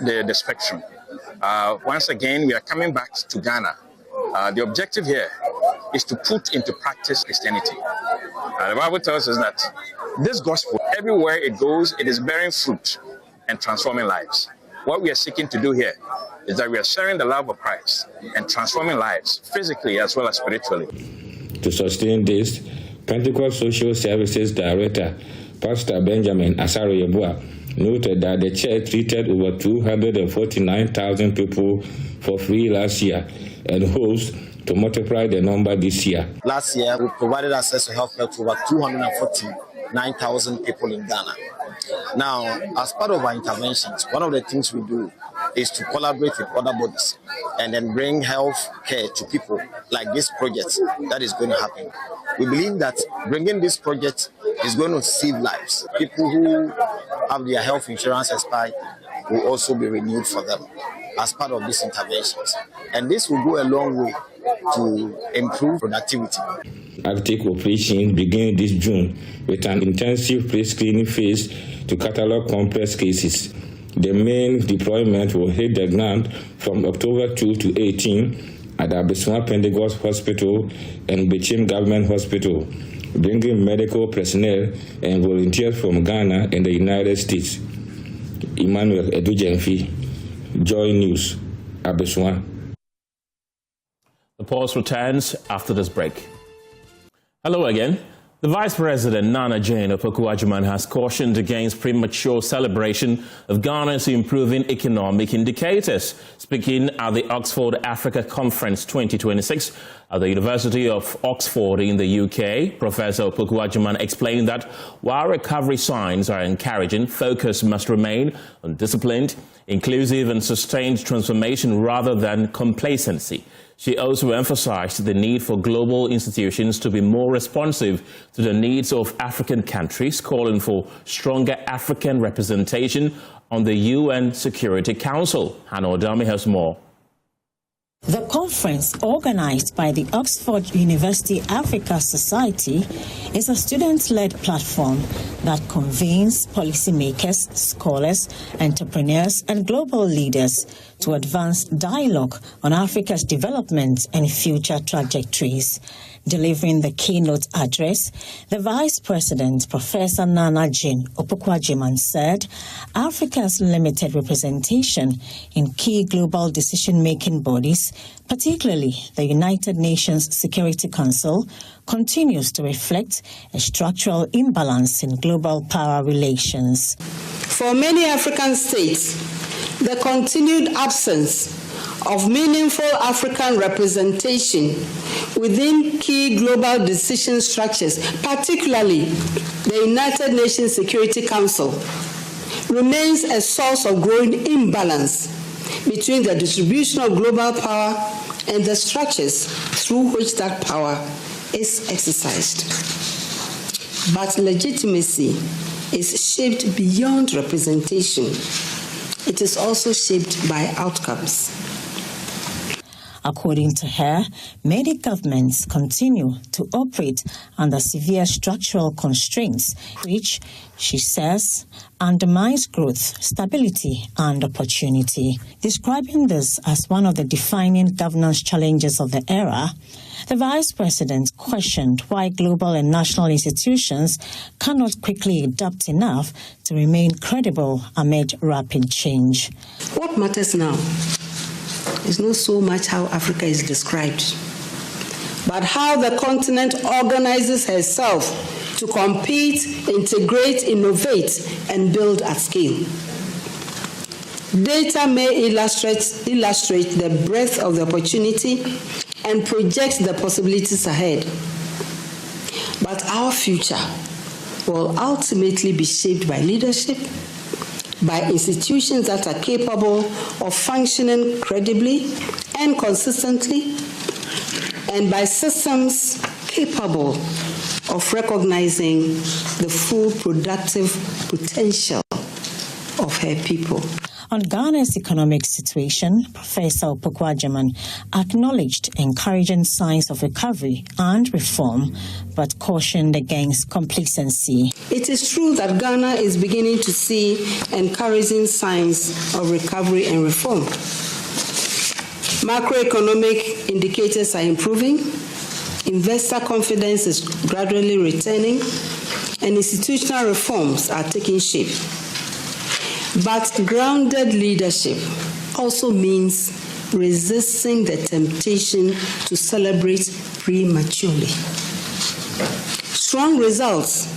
the spectrum. Once again, we are coming back to Ghana. The objective here is to put into practice Christianity. The Bible tells us that this gospel, everywhere it goes, it is bearing fruit and transforming lives. What we are seeking to do here is that we are sharing the love of Christ and transforming lives, physically as well as spiritually. To sustain this, Pentecost Social Services Director, Pastor Benjamin Asaro-Yeboah, noted that the church treated over 249,000 people for free last year and hopes to multiply the number this year. Last year, we provided access to healthcare to over 249,000 people in Ghana. Now, as part of our interventions, one of the things we do is to collaborate with other bodies and then bring health care to people like this project that is going to happen. We believe that bringing this project is going to save lives. People who have their health insurance expired will also be renewed for them as part of these interventions. And this will go a long way to improve productivity. Arctic operations begin this June with an intensive pre-screening phase to catalog complex cases. The main deployment will hit the ground from October 2 to 18 at Abeswa Pentecost Hospital and Bechim Government Hospital, bringing medical personnel and volunteers from Ghana and the United States. Emmanuel Edujemfi, Joy News, Abeswa. The pause returns after this break. Hello again. The Vice President, Nana Jane Opoku-Agyeman, has cautioned against premature celebration of Ghana's improving economic indicators. Speaking at the Oxford Africa Conference 2026 at the University of Oxford in the UK, Professor Opoku-Agyeman explained that while recovery signs are encouraging, focus must remain on disciplined, inclusive and sustained transformation rather than complacency. She also emphasized the need for global institutions to be more responsive to the needs of African countries, calling for stronger African representation on the UN Security Council. Hannah Odami has more. The conference, organized by the Oxford University Africa Society, is a student-led platform that convenes policymakers, scholars, entrepreneurs, and global leaders to advance dialogue on Africa's development and future trajectories. Delivering the keynote address, the Vice President, Professor Nana Jane Opoku-Agyeman, said Africa's limited representation in key global decision-making bodies, particularly the United Nations Security Council, continues to reflect a structural imbalance in global power relations. For many African states, the continued absence of meaningful African representation within key global decision structures, particularly the United Nations Security Council, remains a source of growing imbalance between the distribution of global power and the structures through which that power is exercised. But legitimacy is shaped beyond representation. It is also shaped by outcomes. According to her, many governments continue to operate under severe structural constraints, which, she says, undermines growth, stability, and opportunity. Describing this as one of the defining governance challenges of the era, the Vice President questioned why global and national institutions cannot quickly adapt enough to remain credible amid rapid change. What matters now is not so much how Africa is described, but how the continent organizes herself to compete, integrate, innovate, and build at scale. Data may illustrate the breadth of the opportunity and project the possibilities ahead. But our future will ultimately be shaped by leadership, by institutions that are capable of functioning credibly and consistently, and by systems capable of recognizing the full productive potential of her people. On Ghana's economic situation, Professor Opoku-Agyeman acknowledged encouraging signs of recovery and reform, but cautioned against complacency. It is true that Ghana is beginning to see encouraging signs of recovery and reform. Macroeconomic indicators are improving, investor confidence is gradually returning, and institutional reforms are taking shape. But grounded leadership also means resisting the temptation to celebrate prematurely. Strong results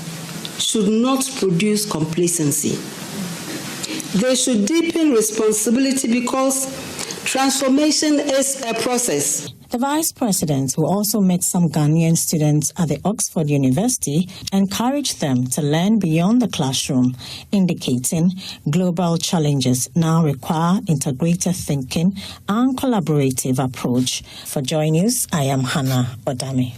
should not produce complacency. They should deepen responsibility because transformation is a process. The Vice President, who also met some Ghanaian students at the Oxford University, encouraged them to learn beyond the classroom, indicating global challenges now require integrated thinking and collaborative approach. For Joy News, I am Hannah Odami.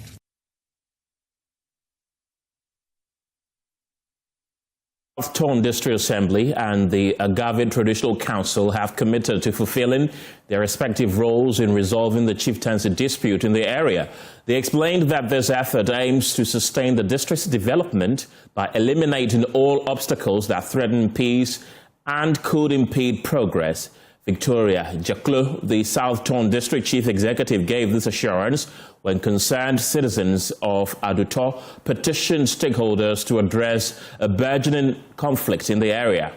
South District Assembly and the Agave Traditional Council have committed to fulfilling their respective roles in resolving the chieftaincy dispute in the area. They explained that this effort aims to sustain the district's development by eliminating all obstacles that threaten peace and could impede progress. Victoria Jaklo, the South District Chief Executive, gave this assurance when concerned citizens of Aduto petitioned stakeholders to address a burgeoning conflict in the area.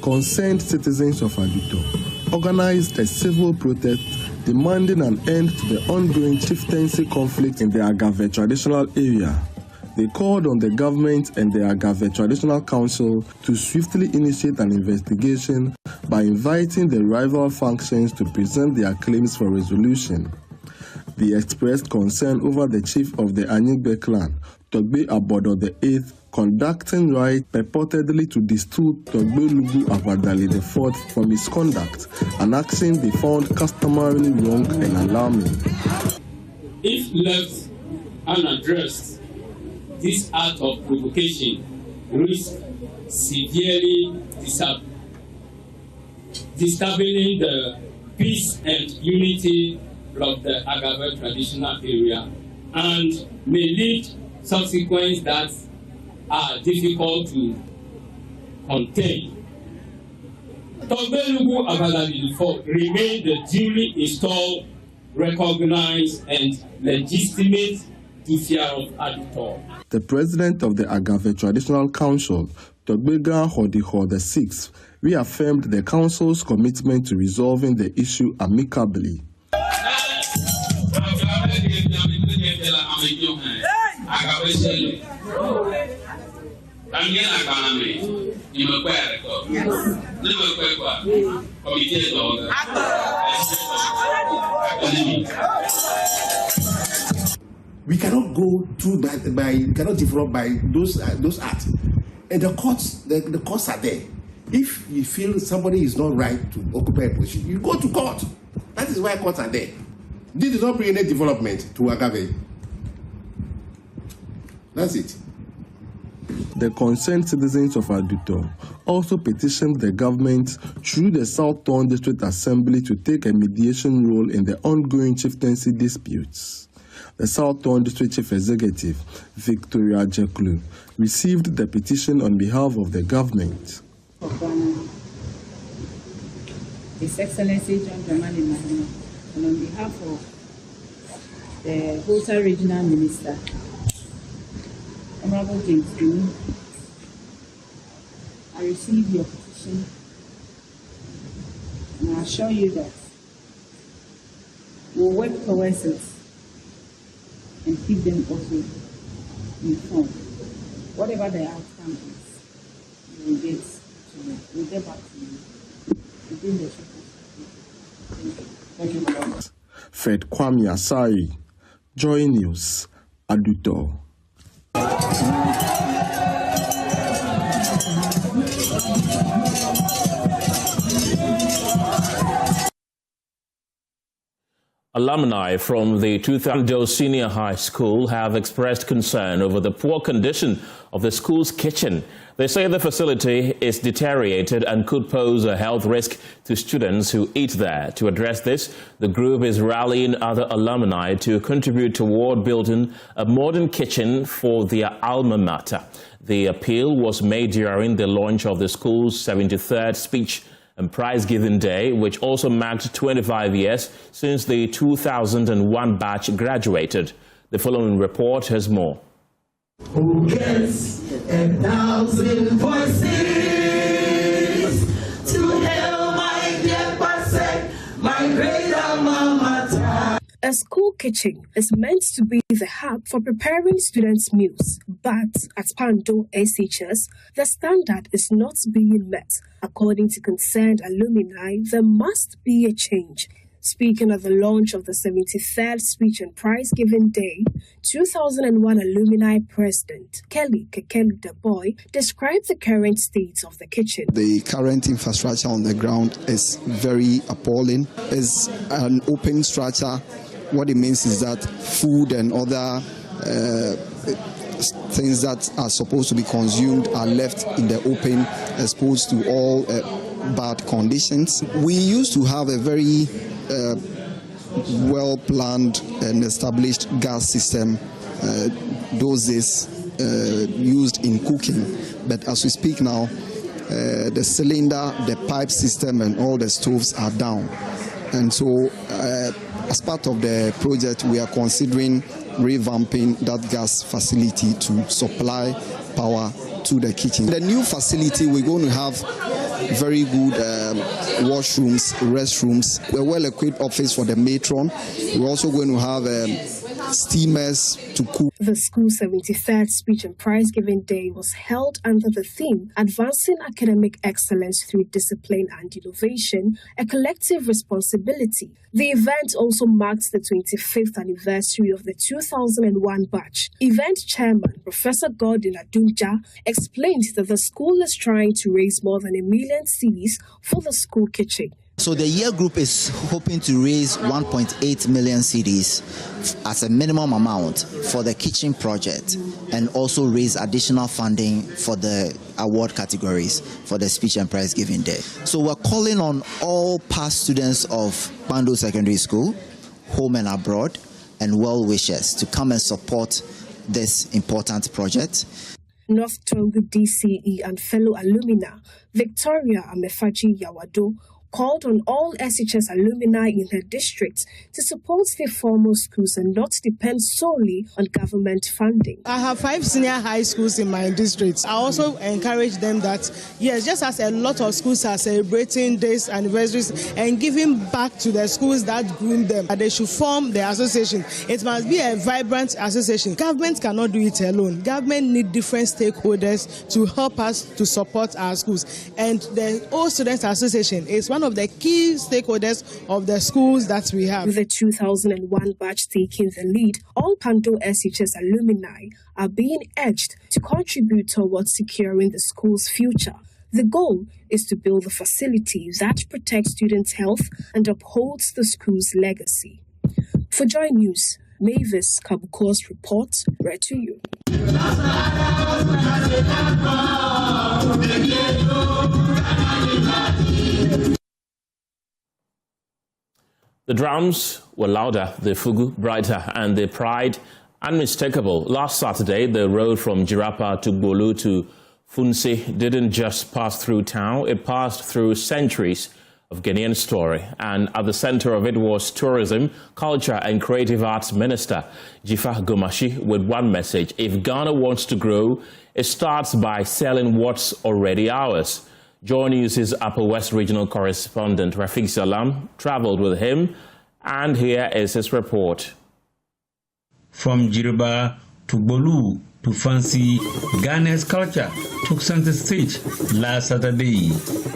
Concerned citizens of Aduto organized a civil protest demanding an end to the ongoing chieftaincy conflict in the Agave traditional area. They called on the government and the Agave Traditional Council to swiftly initiate an investigation by inviting the rival factions to present their claims for resolution. They expressed concern over the chief of the Anyigbe clan, Togbe Abodo VIII, conducting riots purportedly to distill Togbe Lugu Abadali IV for misconduct, an action they found customarily wrong and alarming. If left unaddressed, this act of provocation risks severely disturbing the peace and unity of the Agave traditional area and may lead subsequences that are difficult to contain. Togbe Lugu Abadali IV remain the duly installed, recognized, and legitimate Dufia of Aduto. The president of the Agave Traditional Council, Togbega Hodiho VI, reaffirmed the council's commitment to resolving the issue amicably. We cannot go through we cannot develop by those acts. And the courts are there. If you feel somebody is not right to occupy a position, you go to court. That is why courts are there. This does not bring any development to Agave. That's it. The concerned citizens of Aduto also petitioned the government through the South District Assembly to take a mediation role in the ongoing chieftaincy disputes. The South District Chief Executive, Victoria Jaklo, received the petition on behalf of the government. His Excellency John Dramani Mahama, and on behalf of the Volta Regional Minister, Honorable James Green, I received your petition and I assure you that we'll work towards it and keep them also informed. Whatever the outcome is, we'll get back to you within the short. Thank you, Madam. Fred Kwame Asai, Joy News, Aduto. Alumni from the 2000 Senior High School have expressed concern over the poor condition of the school's kitchen. They say the facility is deteriorated and could pose a health risk to students who eat there. To address this, the group is rallying other alumni to contribute toward building a modern kitchen for their alma mater. The appeal was made during the launch of the school's 73rd speech and prize-giving day, which also marked 25 years since the 2001 batch graduated. The following report has more. Who gets 1,000 voices to hail my dear person, my great alma mater? A school kitchen is meant to be the hub for preparing students' meals, but at Pando SHS, the standard is not being met. According to concerned alumni, there must be a change. Speaking at the launch of the 73rd Speech and Prize-Giving Day, 2001 alumni president Kelly Kekeli Deboy described the current state of the kitchen. The current infrastructure on the ground is very appalling. It's an open structure. What it means is that food and other things that are supposed to be consumed are left in the open, exposed to all bad conditions. We used to have a very well-planned and established gas system, those days used in cooking. But as we speak now, the cylinder, the pipe system and all the stoves are down. And so as part of the project, we are considering revamping that gas facility to supply power to the kitchen. The new facility, we're going to have very good washrooms, restrooms, a well-equipped office for the matron. We're also going to have steamers to cook. The school's 73rd Speech and Prize-Giving Day was held under the theme Advancing Academic Excellence Through Discipline and Innovation, a Collective Responsibility. The event also marked the 25th anniversary of the 2001 batch. Event chairman, Professor Gordon Adunja, explained that the school is trying to raise more than 1 million cedis for the school kitchen. So the year group is hoping to raise 1.8 million cedis as a minimum amount for the kitchen project and also raise additional funding for the award categories for the Speech and Prize Giving Day. So we're calling on all past students of Pando Secondary School, home and abroad, and well-wishers to come and support this important project. North Tongu DCE and fellow alumina Victoria Amefaji Yawado called on all SHS alumni in her district to support their formal schools and not depend solely on government funding. I have 5 senior high schools in my district. I also encourage them that, yes, just as a lot of schools are celebrating days, anniversaries, and giving back to the schools that groomed them, they should form the association. It must be a vibrant association. Government cannot do it alone. Government need different stakeholders to help us to support our schools. And the All Students Association is one of the key stakeholders of the schools that we have. With the 2001 batch taking the lead, all Pando SHS alumni are being urged to contribute towards securing the school's future. The goal is to build a facility that protects students' health and upholds the school's legacy. For Joy News, Mavis Kabuko's report, read to you. The drums were louder, the fugu brighter, and the pride unmistakable. Last Saturday, the road from Jirapa to Gbolu to Funsi didn't just pass through town, it passed through centuries of Ghanaian story. And at the center of it was Tourism, Culture and Creative Arts Minister Jifa Gomashi with one message: if Ghana wants to grow, it starts by selling what's already ours. Joy News' Upper West Regional Correspondent Rafik Salam traveled with him And here is his report. From Jiriba to Bolu to Fancy, Ghana's culture took center stage last Saturday.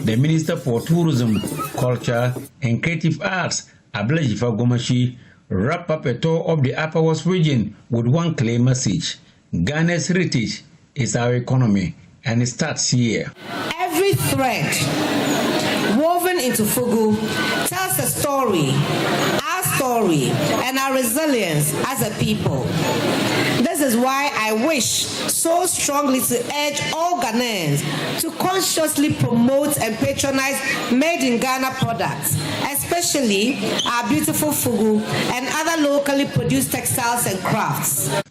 The Minister for Tourism, Culture and Creative Arts, Abronye Gomashi, wrapped up a tour of the Upper West region with one clear message. Ghana's heritage is our economy, and it starts here. Every thread woven into Fugu tells a story, our story, and our resilience as a people. This is why I wish so strongly to urge all Ghanaians to consciously promote and patronize made in Ghana products, especially our beautiful Fugu and other locally produced textiles and crafts.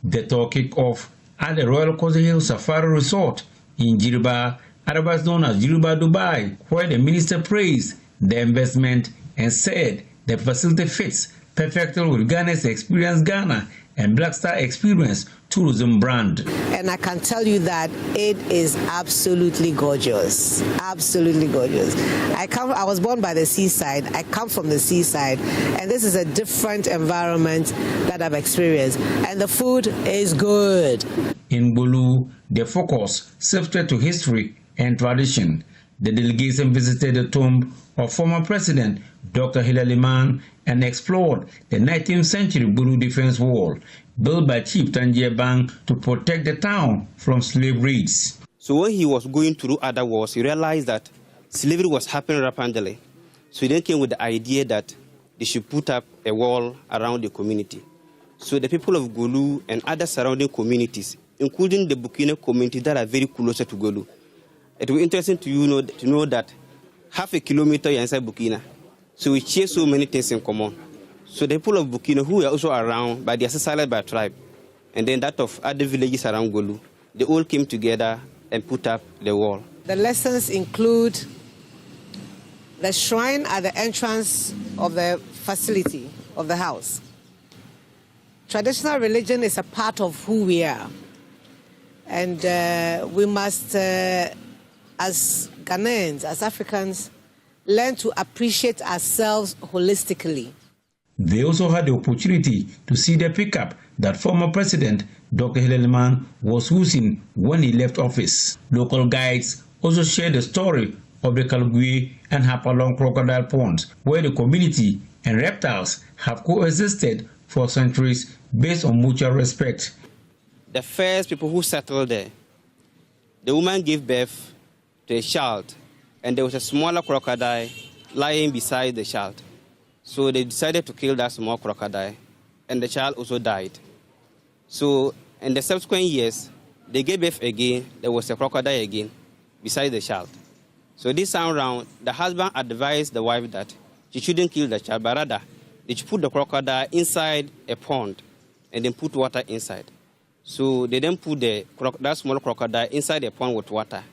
The tour kicked off at the Royal Coast Hill Safari Resort in Jiriba, otherwise known as Jiriba, Dubai, where the minister praised the investment and said the facility fits perfectly with Ghana's Experience Ghana and Black Star Experience tourism brand. And I can tell you that it is absolutely gorgeous. Absolutely gorgeous. I was born by the seaside. I come from the seaside, and this is a different environment that I've experienced. And the food is good. In Bolu, the focus shifted to history and tradition. The delegation visited the tomb of former President Dr. Hilary Mann and explored the 19th century Bolu defense wall built by Chieftaincy to protect the town from slave raids. So when he was going through other wars, he realized that slavery was happening rapidly. So he then came with the idea that they should put up a wall around the community. So the people of Gulu and other surrounding communities, including the Burkina community that are very closer to Gulu, it will be interesting to know that half a kilometer inside Burkina. So we share so many things in common. So the people of Burkina, who are also around, but they are separated by tribe, and then that of other villages around Gulu, they all came together and put up the wall. The lessons include the shrine at the entrance of the facility, of the house. Traditional religion is a part of who we are. And we must, as Ghanaians, as Africans, learn to appreciate ourselves holistically. They also had the opportunity to see the pickup that former President Dr. Hilary Mann was using when he left office. Local guides also shared the story of the Kalgui and Hapalong crocodile ponds, where the community and reptiles have coexisted for centuries based on mutual respect. The first people who settled there, the woman gave birth to a child, and there was a smaller crocodile lying beside the child. So they decided to kill that small crocodile, and the child also died. So in the subsequent years, they gave birth again. There was a crocodile again beside the child. So this time around, the husband advised the wife that she shouldn't kill the child, but rather they should put the crocodile inside a pond and then put water inside. So they then put that small crocodile inside a pond with water.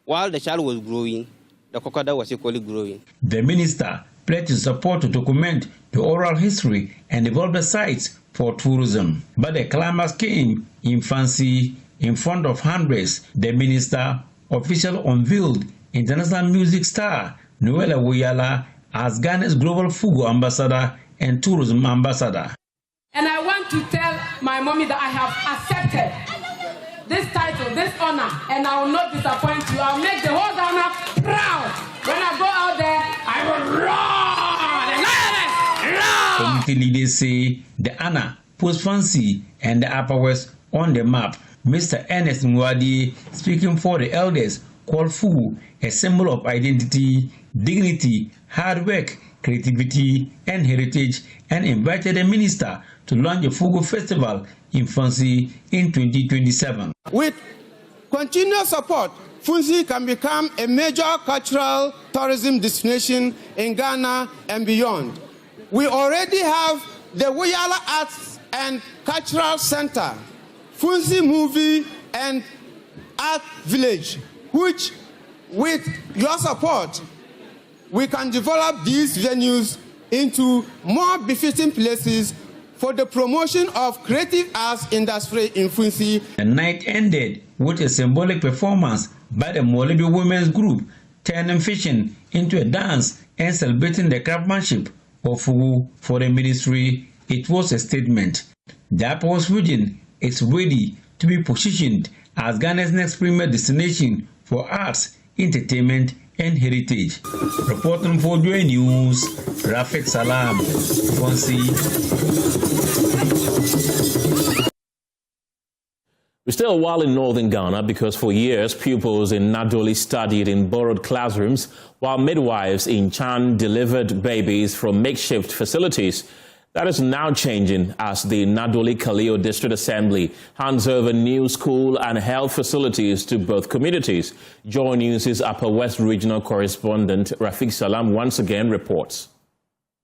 While the child was growing, the crocodile was equally growing. The minister pledged his support to document the oral history and develop the sites for tourism. But the climax came in Fancy, in front of hundreds. The minister officially unveiled international music star Noella Wuyala as Ghana's global Fugu ambassador and tourism ambassador. And I want to tell my mommy that I have accepted this title, this honor, and I will not disappoint you. I'll make the whole Ghana proud. When I go out there, I will roar. Community leaders say the honor puts Fancy and the Upper West on the map. Mr. Ernest Nwadi, speaking for the elders, called Fugu a symbol of identity, dignity, hard work, creativity, and heritage, and invited the minister to launch a Fugu festival in Fancy in 2027. With continuous support, Fancy can become a major cultural tourism destination in Ghana and beyond. We already have the Wuyala Arts and Cultural Center, Fancy Movie and Art Village, which, with your support, we can develop these venues into more befitting places for the promotion of creative arts industry in Fancy. The night ended with a symbolic performance by the Molebi women's group, turning fishing into a dance and celebrating the craftsmanship of Fugu for the ministry, it was a statement. The Upper West region is ready to be positioned as Ghana's next premier destination for arts, entertainment, and heritage. Reporting for Joy News, Rafik Salam, Fonsi. We're still a while in northern Ghana because for years pupils in Nadoli studied in borrowed classrooms while midwives in Chan delivered babies from makeshift facilities. That is now changing as the Nadoli Kaleo District Assembly hands over new school and health facilities to both communities. Joy News' Upper West Regional Correspondent Rafik Salam once again reports.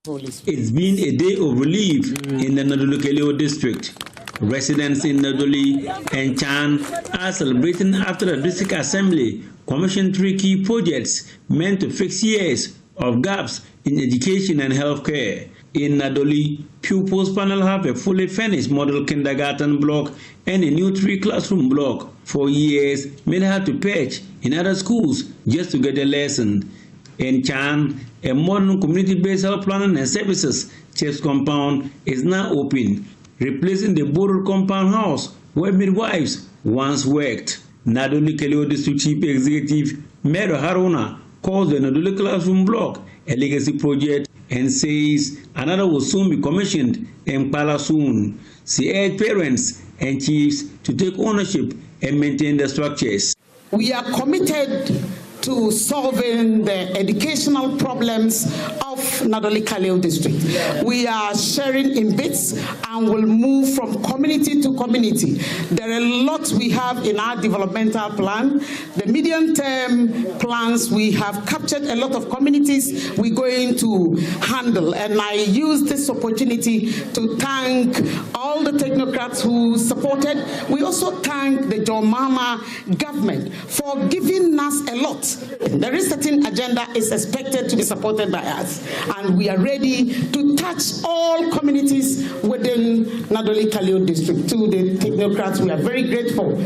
It's been a day of relief in the Nadoli Kaleo District. Residents in Nadoli and Chan are celebrating after the District Assembly commissioned 3 key projects meant to fix years of gaps in education and healthcare. In Nadoli, pupils panel have a fully furnished model kindergarten block and a new 3-classroom block. For years, many had to perch in other schools just to get a lesson. In Chan, a modern community-based health planning and services chief's compound is now open, replacing the borrowed compound house where midwives once worked. Nadoli Kaleo District Chief Executive Mero Haruna calls the Nadoli Classroom Block a legacy project and says another will soon be commissioned in Pala soon. She urged parents and chiefs to take ownership and maintain the structures. We are committed to solving the educational problems of Nadoli Kaleo District. We are sharing in bits and will move from community to community. There are a lot we have in our developmental plan. The medium-term plans, we have captured a lot of communities we're going to handle. And I use this opportunity to thank all the technocrats who supported. We also thank the John Mahama government for giving us a lot. There is certain agenda is expected to be supported by us, and we are ready to touch all communities within Nadoli Kaleo District. To the technocrats, we are very grateful.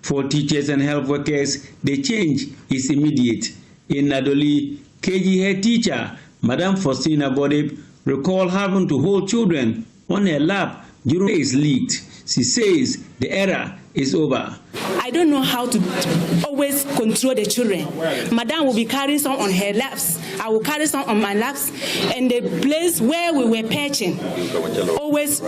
For teachers and health workers, the change is immediate. In Nadoli, KG head teacher, Madam Faustina Bodib, recalled having to hold children on her lap during is leaked. She says the era is over. I don't know how to always control the children. Madam will be carrying some on her laps. I will carry some on my laps. And the place where we were perching, always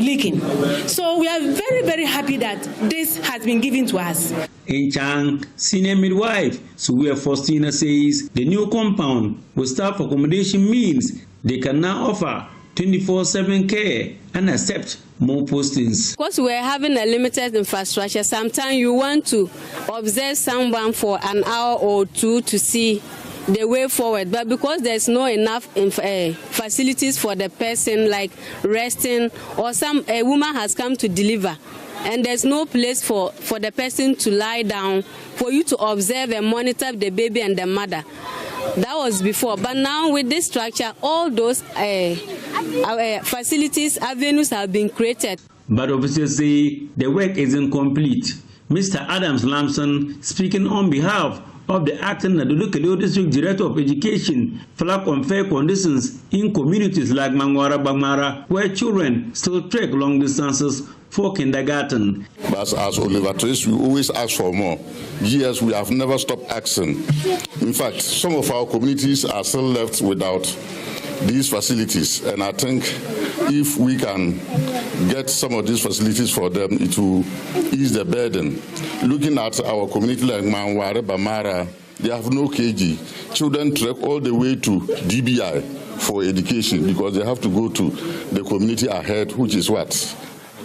leaking. So we are very, very happy that this has been given to us. In Chang, senior midwife Suwe Faustina says the new compound with staff accommodation means they can now offer 24/7 care and accept more postings. Because we're having a limited infrastructure, sometimes you want to observe someone for an hour or two to see the way forward. But because there's no enough facilities for the person, like resting, or a woman has come to deliver, and there's no place for the person to lie down, for you to observe and monitor the baby and the mother. That was before, but now with this structure, all those facilities, avenues have been created. But officials say the work isn't complete. Mr. Adams Lamson, speaking on behalf of the acting Nadoli Kaleo District Director of Education, flagged unfair conditions in communities like Mangwara Bamara, where children still trek long distances for kindergarten. But as Oliver Trace, we always ask for more. Yes, we have never stopped asking. In fact, some of our communities are still left without these facilities, and I think if we can get some of these facilities for them, it will ease the burden. Looking at our community like Mangwara Bamara, they have no KG. Children trek all the way to DBI for education because they have to go to the community ahead, which is what?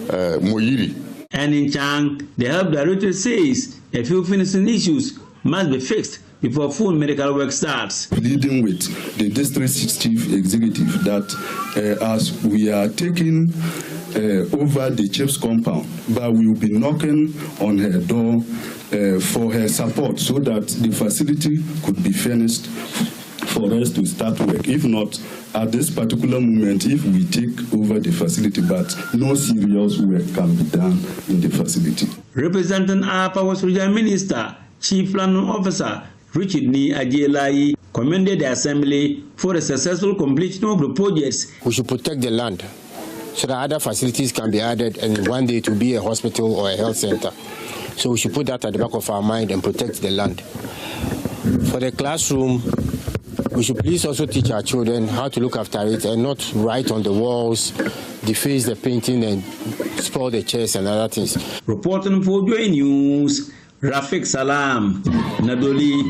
Moyiri. And in Chang, the health director says a few finishing issues must be fixed before full medical work starts. Pleading with the district chief executive that as we are taking over the chief's compound, but we will be knocking on her door for her support so that the facility could be finished for us to start work. If not, at this particular moment, if we take over the facility, but no serious work can be done in the facility. Representing our Power Regional Minister, Chief Planning Officer Richard Ni Ajelai commended the Assembly for the successful completion of the projects. We should protect the land so that other facilities can be added and one day to be a hospital or a health center. So we should put that at the back of our mind and protect the land. For the classroom, we should please also teach our children how to look after it and not write on the walls, deface the painting and spoil the chairs and other things. Reporting for Joy News, Rafik Salam, Nadoli.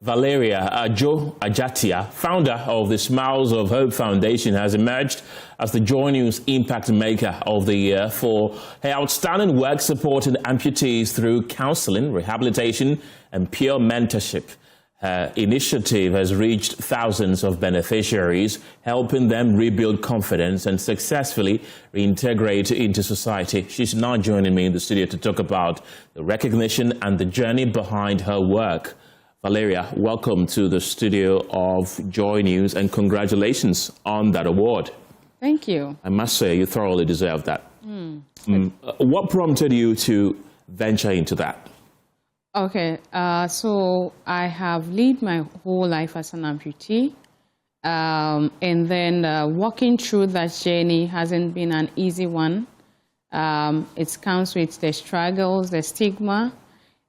Valeria Ajatia, founder of the Smiles of Hope Foundation, has emerged as the Joy News Impact Maker of the Year for her outstanding work supporting amputees through counseling, rehabilitation, and peer mentorship. Her initiative has reached thousands of beneficiaries, helping them rebuild confidence and successfully reintegrate into society. She's now joining me in the studio to talk about the recognition and the journey behind her work. Valeria, welcome to the studio of Joy News and congratulations on that award. Thank you. I must say you thoroughly deserve that. What prompted you to venture into that? Okay, so I have lived my whole life as an amputee, and then walking through that journey hasn't been an easy one. It comes with the struggles, the stigma,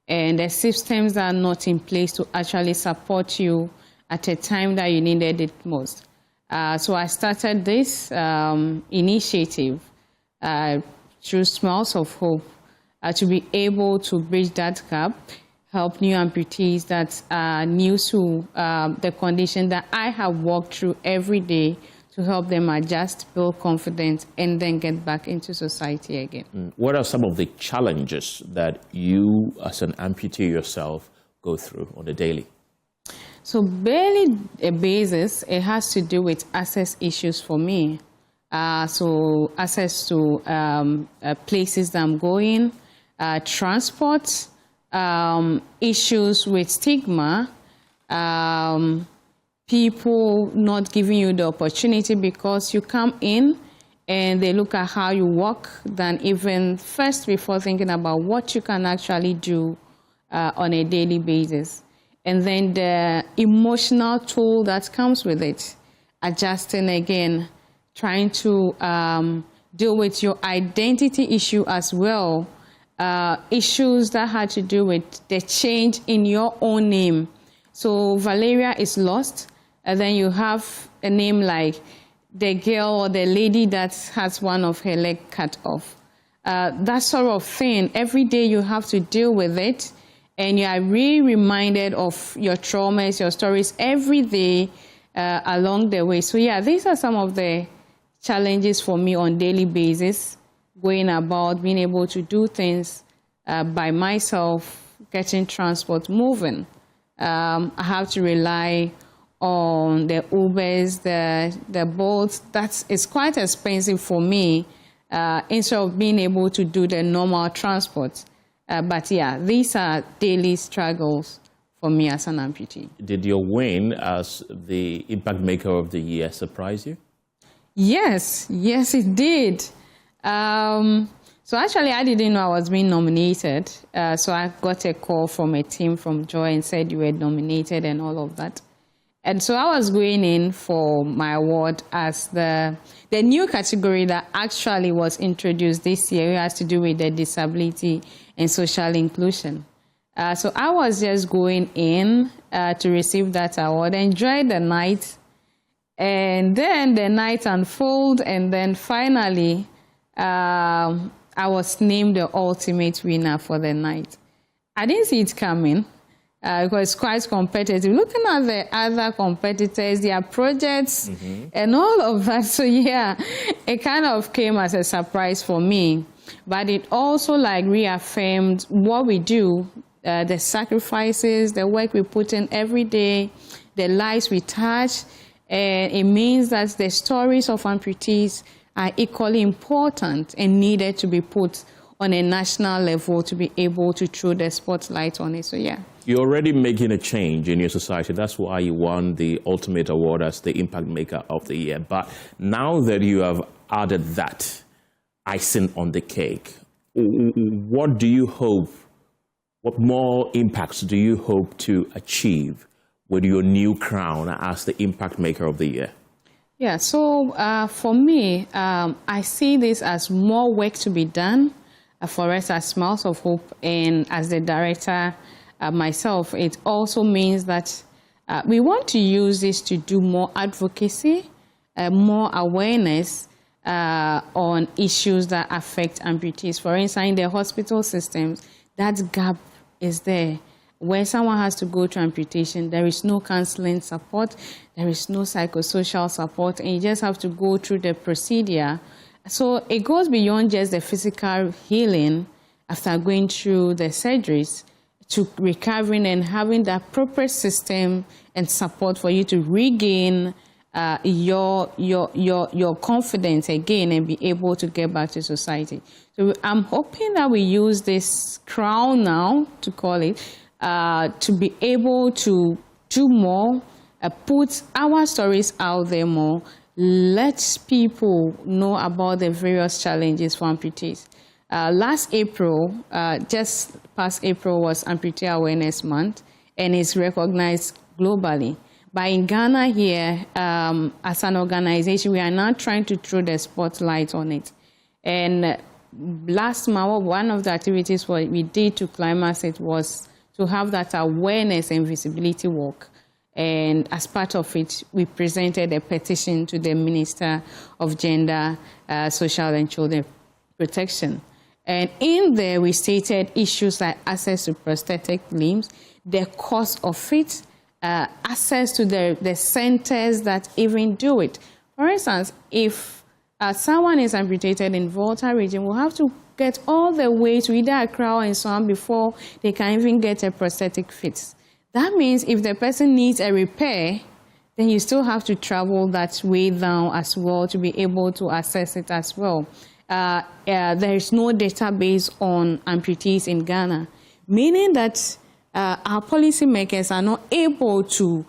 and the systems that are not in place to actually support you at a time that you needed it most. So I started this initiative through Smiles of Hope to be able to bridge that gap, help new amputees that are new to the condition that I have walked through every day, to help them adjust, build confidence, and then get back into society again. What are some of the challenges that you, as an amputee yourself, go through on a daily? So barely a basis, it has to do with access issues for me. So access to places that I'm going, transport, issues with stigma, people not giving you the opportunity because you come in and they look at how you walk than even first before thinking about what you can actually do on a daily basis. And then the emotional toll that comes with it, adjusting again, trying to deal with your identity issue as well, issues that had to do with the change in your own name. So Valeria is lost, and then you have a name like the girl or the lady that has one of her leg cut off. That sort of thing, every day you have to deal with it, and you are really reminded of your traumas, your stories every day along the way. So yeah, these are some of the challenges for me on a daily basis, going about being able to do things by myself, getting transport moving. I have to rely on the Ubers, the Bolts. It's quite expensive for me instead of being able to do the normal transport. But yeah, these are daily struggles for me as an amputee. Did your win as the Impact Maker of the Year surprise you? Yes, it did. So actually, I didn't know I was being nominated. So I got a call from a team from Joy and said you were nominated and all of that. And so I was going in for my award as the new category that actually was introduced this year. It has to do with the disability and social inclusion. So I was just going in to receive that award, enjoy the night, and then the night unfolded, and then finally I was named the ultimate winner for the night. I didn't see it coming because it's quite competitive. Looking at the other competitors, their projects and all of that. So yeah, it kind of came as a surprise for me. But it also reaffirmed what we do, the sacrifices, the work we put in every day, the lives we touch. And it means that the stories of amputees are equally important and needed to be put on a national level to be able to throw the spotlight on it. So yeah. You're already making a change in your society. That's why you won the ultimate award as the Impact Maker of the Year. But now that you have added that icing on the cake, what do you hope, what more impacts do you hope to achieve with your new crown as the Impact Maker of the Year? Yeah, so for me, I see this as more work to be done for us as Smiles of Hope, and as the director myself, it also means that we want to use this to do more advocacy, more awareness on issues that affect amputees. For instance, in the hospital systems, that gap is there. When someone has to go to amputation, there is no counseling support, there is no psychosocial support, and you just have to go through the procedure. So it goes beyond just the physical healing after going through the surgeries to recovering and having that proper system and support for you to regain your confidence again and be able to get back to society. So I'm hoping that we use this crown now, to call it, to be able to do more, put our stories out there more, let people know about the various challenges for amputees. Last April, just past April, was Amputee Awareness Month, and it's recognized globally. But in Ghana here, as an organization, we are now trying to throw the spotlight on it. And last month, one of the activities we did to climax it was to have that awareness and visibility walk. And as part of it, we presented a petition to the Minister of Gender, Social and Children Protection. And in there, we stated issues like access to prosthetic limbs, the cost of it, access to the centers that even do it. For instance, if someone is amputated in Volta region, we'll have to get all the way to either Accra or so on before they can even get a prosthetic fit. That means if the person needs a repair, then you still have to travel that way down as well to be able to access it as well. There is no database on amputees in Ghana, meaning that our policymakers are not able to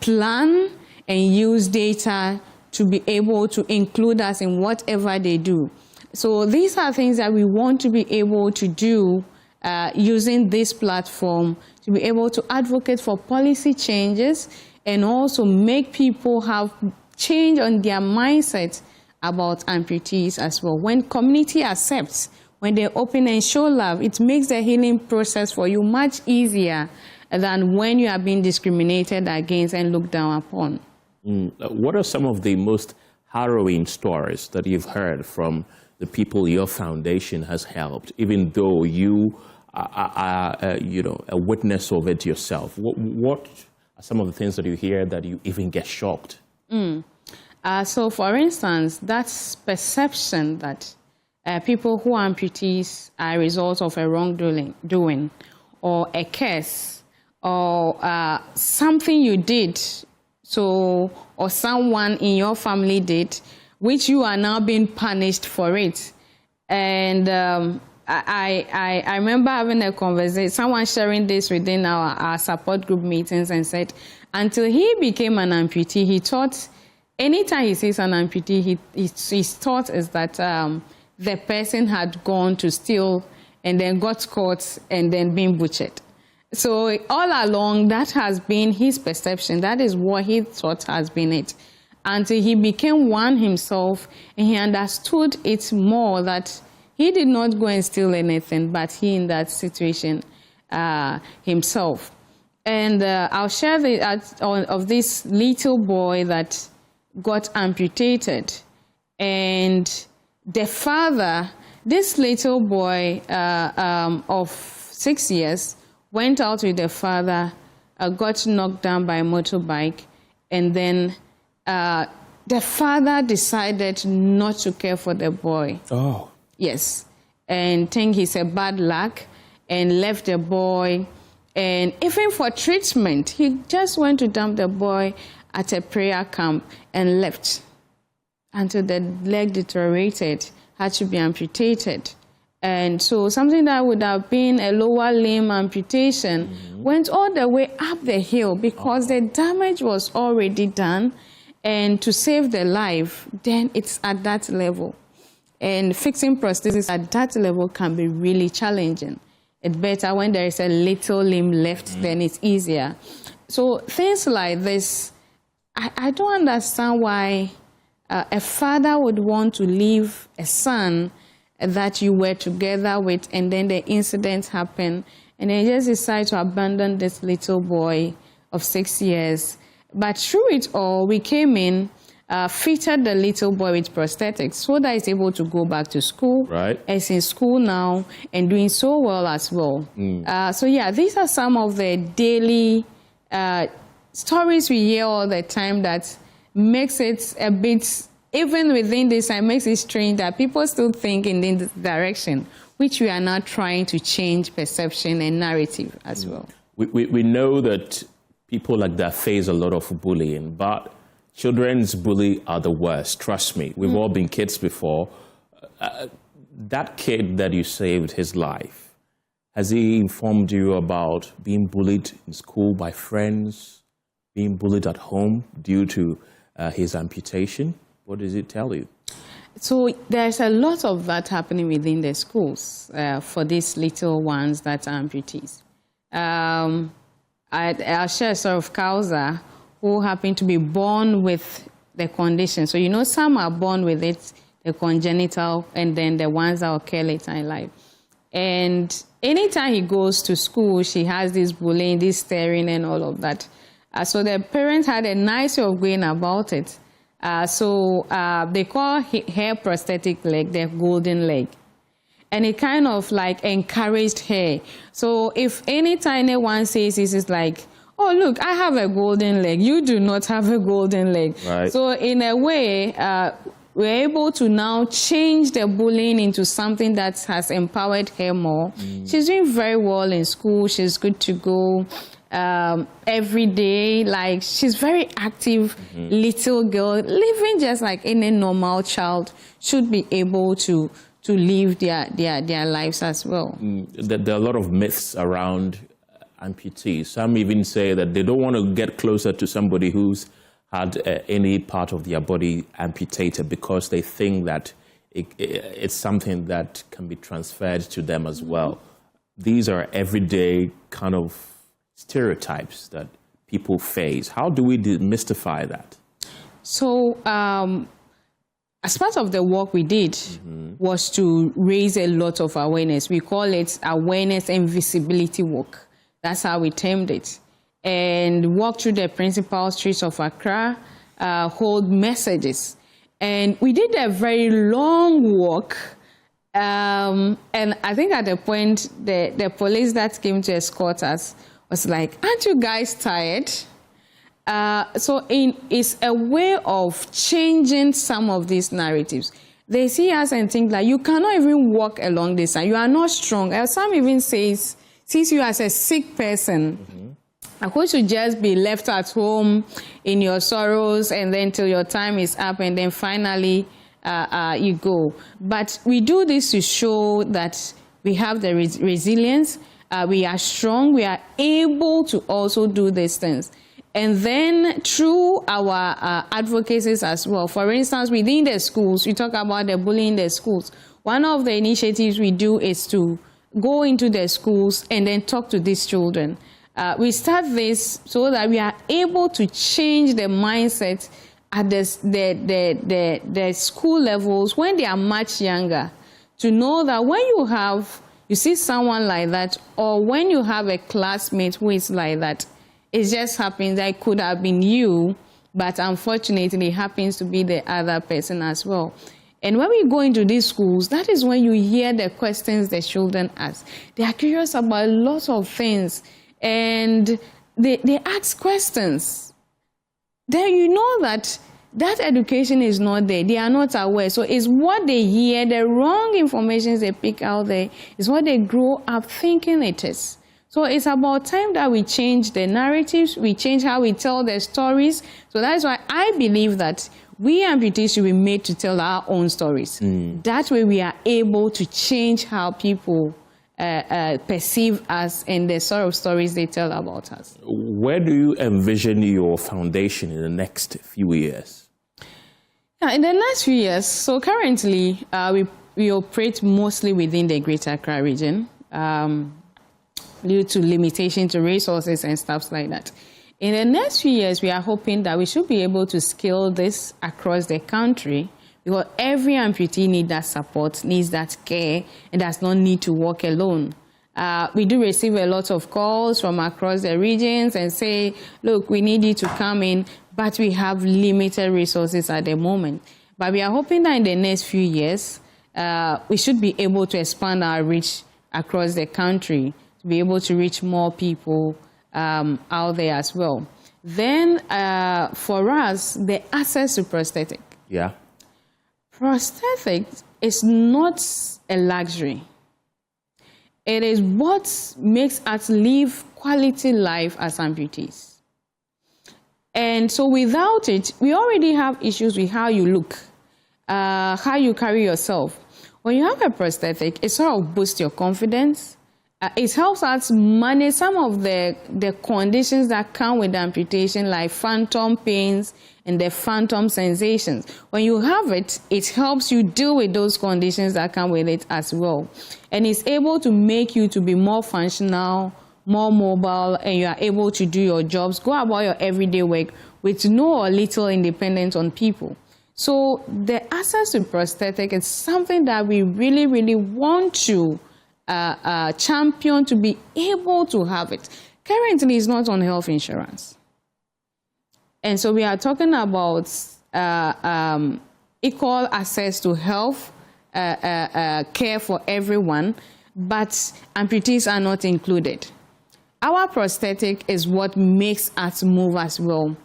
plan and use data to be able to include us in whatever they do. So these are things that we want to be able to do using this platform to be able to advocate for policy changes and also make people have change on their mindset about amputees as well. When community accepts, when they open and show love, it makes the healing process for you much easier than when you are being discriminated against and looked down upon. What are some of the most harrowing stories that you've heard from the people your foundation has helped, even though you are a witness of it yourself? What are some of the things that you hear that you even get shocked? So, for instance, that perception that people who are amputees are a result of a wrongdoing or a curse or something you did, or someone in your family did, which you are now being punished for it. And I remember having a conversation, someone sharing this within our support group meetings and said, until he became an amputee, he thought, anytime he sees an amputee, his thought is that the person had gone to steal and then got caught and then been butchered. So all along, that has been his perception. That is what he thought has been it. Until he became one himself and he understood it more, that he did not go and steal anything, but he in that situation himself. And I'll share of this little boy that got amputated. And the father, this little boy of 6 years, went out with the father, got knocked down by a motorbike, and then the father decided not to care for the boy. Oh. Yes. And think he's a bad luck and left the boy. And even for treatment, he just went to dump the boy at a prayer camp and left until the leg deteriorated, had to be amputated. And so something that would have been a lower limb amputation went all the way up the hill because the damage was already done. And to save the life, then it's at that level. And fixing prosthesis at that level can be really challenging. It's better when there is a little limb left, then it's easier. So things like this, I don't understand why a father would want to leave a son that you were together with, and then the incident happened, and then just decide to abandon this little boy of 6 years. But through it all, we came in, fitted the little boy with prosthetics so that he's able to go back to school. Right. He's in school now and doing so well as well. So yeah, these are some of the daily stories we hear all the time that makes it a bit, even within this, it makes it strange that people still think in this direction, which we are now trying to change perception and narrative as well. We know that people like that face a lot of bullying, but children's bully are the worst. Trust me. We've all been kids before. That kid that you saved his life, has he informed you about being bullied in school by friends, being bullied at home due to his amputation? What does it tell you? So there's a lot of that happening within the schools for these little ones that are amputees. I'll share a sort of causa who happen to be born with the condition. So, you know, some are born with it, the congenital, and then the ones that occur later in life. And anytime he goes to school, she has this bullying, this staring, and all of that. So the parents had a nice way of going about it. So they call her prosthetic leg the golden leg. And it kind of like encouraged her. So if any tiny one says this, is like, oh, look, I have a golden leg. You do not have a golden leg. Right. So in a way, we're able to now change the bullying into something that has empowered her more. She's doing very well in school. She's good to go every day. Like, she's very active little girl, living just like any normal child should be able to live their lives as well. There are a lot of myths around amputees. Some even say that they don't want to get closer to somebody who's had any part of their body amputated because they think that it's something that can be transferred to them as well. These are everyday kind of stereotypes that people face. How do we demystify that? So, as part of the work we did was to raise a lot of awareness. We call it awareness and visibility work. That's how we termed it. And walk through the principal streets of Accra, hold messages. And we did a very long walk. And I think at the point, the police that came to escort us was like, aren't you guys tired? So it's a way of changing some of these narratives. They see us and think that you cannot even walk along this side. You are not strong. Some even sees you as a sick person. I want you to just be left at home in your sorrows and then till your time is up and then finally you go. But we do this to show that we have the resilience, we are strong, we are able to also do these things. And then through our advocacies as well, for instance, within the schools, we talk about the bullying in the schools. One of the initiatives we do is to go into the schools and then talk to these children. We start this so that we are able to change the mindset at the school levels when they are much younger, to know that when you see someone like that, or when you have a classmate who is like that, it just happens that it could have been you, but unfortunately it happens to be the other person as well. And when we go into these schools, that is when you hear the questions the children ask. They are curious about lots of things, and they ask questions. Then you know that education is not there. They are not aware. So it's what they hear, the wrong information they pick out there, is what they grow up thinking it is. So it's about time that we change the narratives, we change how we tell the stories. So that's why I believe that we amputees should be made to tell our own stories. That way we are able to change how people perceive us and the sort of stories they tell about us. Where do you envision your foundation in the next few years? In the next few years, so currently we operate mostly within the Greater Accra region due to limitation to resources and stuff like that. In the next few years, we are hoping that we should be able to scale this across the country, because every amputee needs that support, needs that care, and does not need to walk alone. We do receive a lot of calls from across the regions and say, look, we need you to come in, but we have limited resources at the moment. But we are hoping that in the next few years, we should be able to expand our reach across the country, to be able to reach more people out there as well. Then for us, the access to prosthetic. Yeah. Prosthetic is not a luxury. It is what makes us live quality life as amputees. And so without it, we already have issues with how you look, how you carry yourself. When you have a prosthetic, it sort of boosts your confidence. It helps us manage some of the conditions that come with amputation, like phantom pains and the phantom sensations. When you have it, it helps you deal with those conditions that come with it as well. And it's able to make you to be more functional, more mobile, and you are able to do your jobs, go about your everyday work with no or little independence on people. So the access to prosthetic is something that we really, really want to champion, to be able to have it. Currently, it's not on health insurance. And so we are talking about equal access to health care for everyone, but amputees are not included. Our prosthetic is what makes us move as well.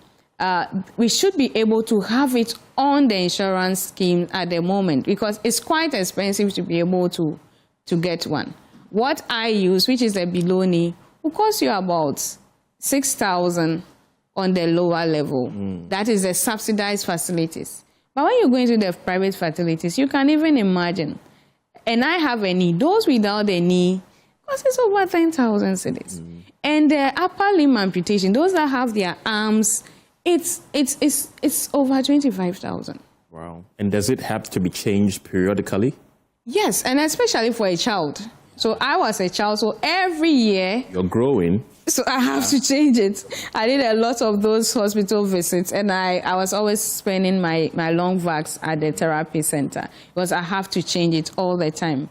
We should be able to have it on the insurance scheme at the moment, because it's quite expensive to be able to get one. What I use, which is a below knee, will cost you about 6,000 on the lower level. That is the subsidized facilities. But when you go into the private facilities, you can even imagine. And I have a knee. Those without a knee cost us over 10,000 cedis. And the upper limb amputation, those that have their arms, it's over 25,000. Wow. And does it have to be changed periodically? Yes, and especially for a child. So I was a child, so every year... You're growing. So I have to change it. I did a lot of those hospital visits, and I was always spending my long vacs at the therapy center, because I have to change it all the time.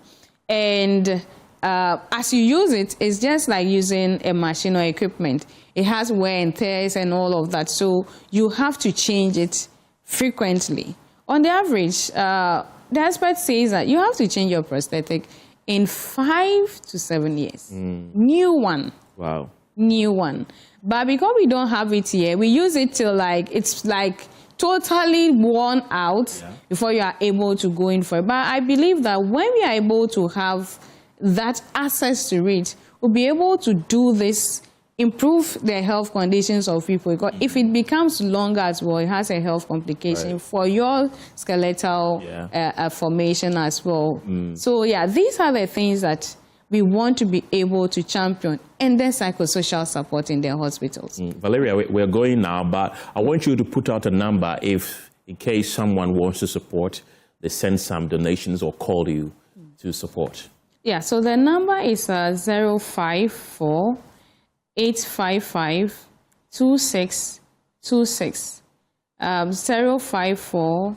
And as you use it, it's just like using a machine or equipment. It has wear and tears and all of that, so you have to change it frequently. On the average, the expert says that you have to change your prosthetic in 5 to 7 years. New one. Wow. New one. But because we don't have it here, we use it till it's totally worn out before you are able to go in for it. But I believe that when we are able to have that access to it, we'll be able to do this, improve the health conditions of people. Because if it becomes longer as well, it has a health complication for your skeletal formation as well. So yeah, these are the things that we want to be able to champion, and then psychosocial support in their hospitals. Valeria, we're going now, but I want you to put out a number if, in case someone wants to support, they send some donations or call you to support. Yeah, so the number is 054 855 2626. 054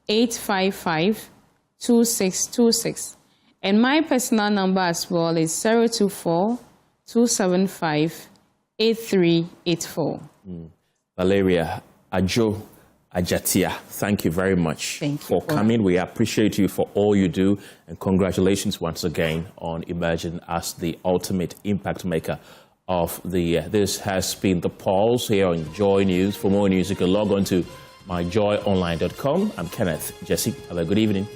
855 2626. And my personal number as well is 024 275 8384. Valeria Ajo Ajatia, thank you very much for coming. We appreciate you for all you do, and congratulations once again on emerging as the ultimate impact maker of the year. This has been The Pulse here on Joy News. For more news, you can log on to myjoyonline.com. I'm Kenneth Jesse. Have a good evening.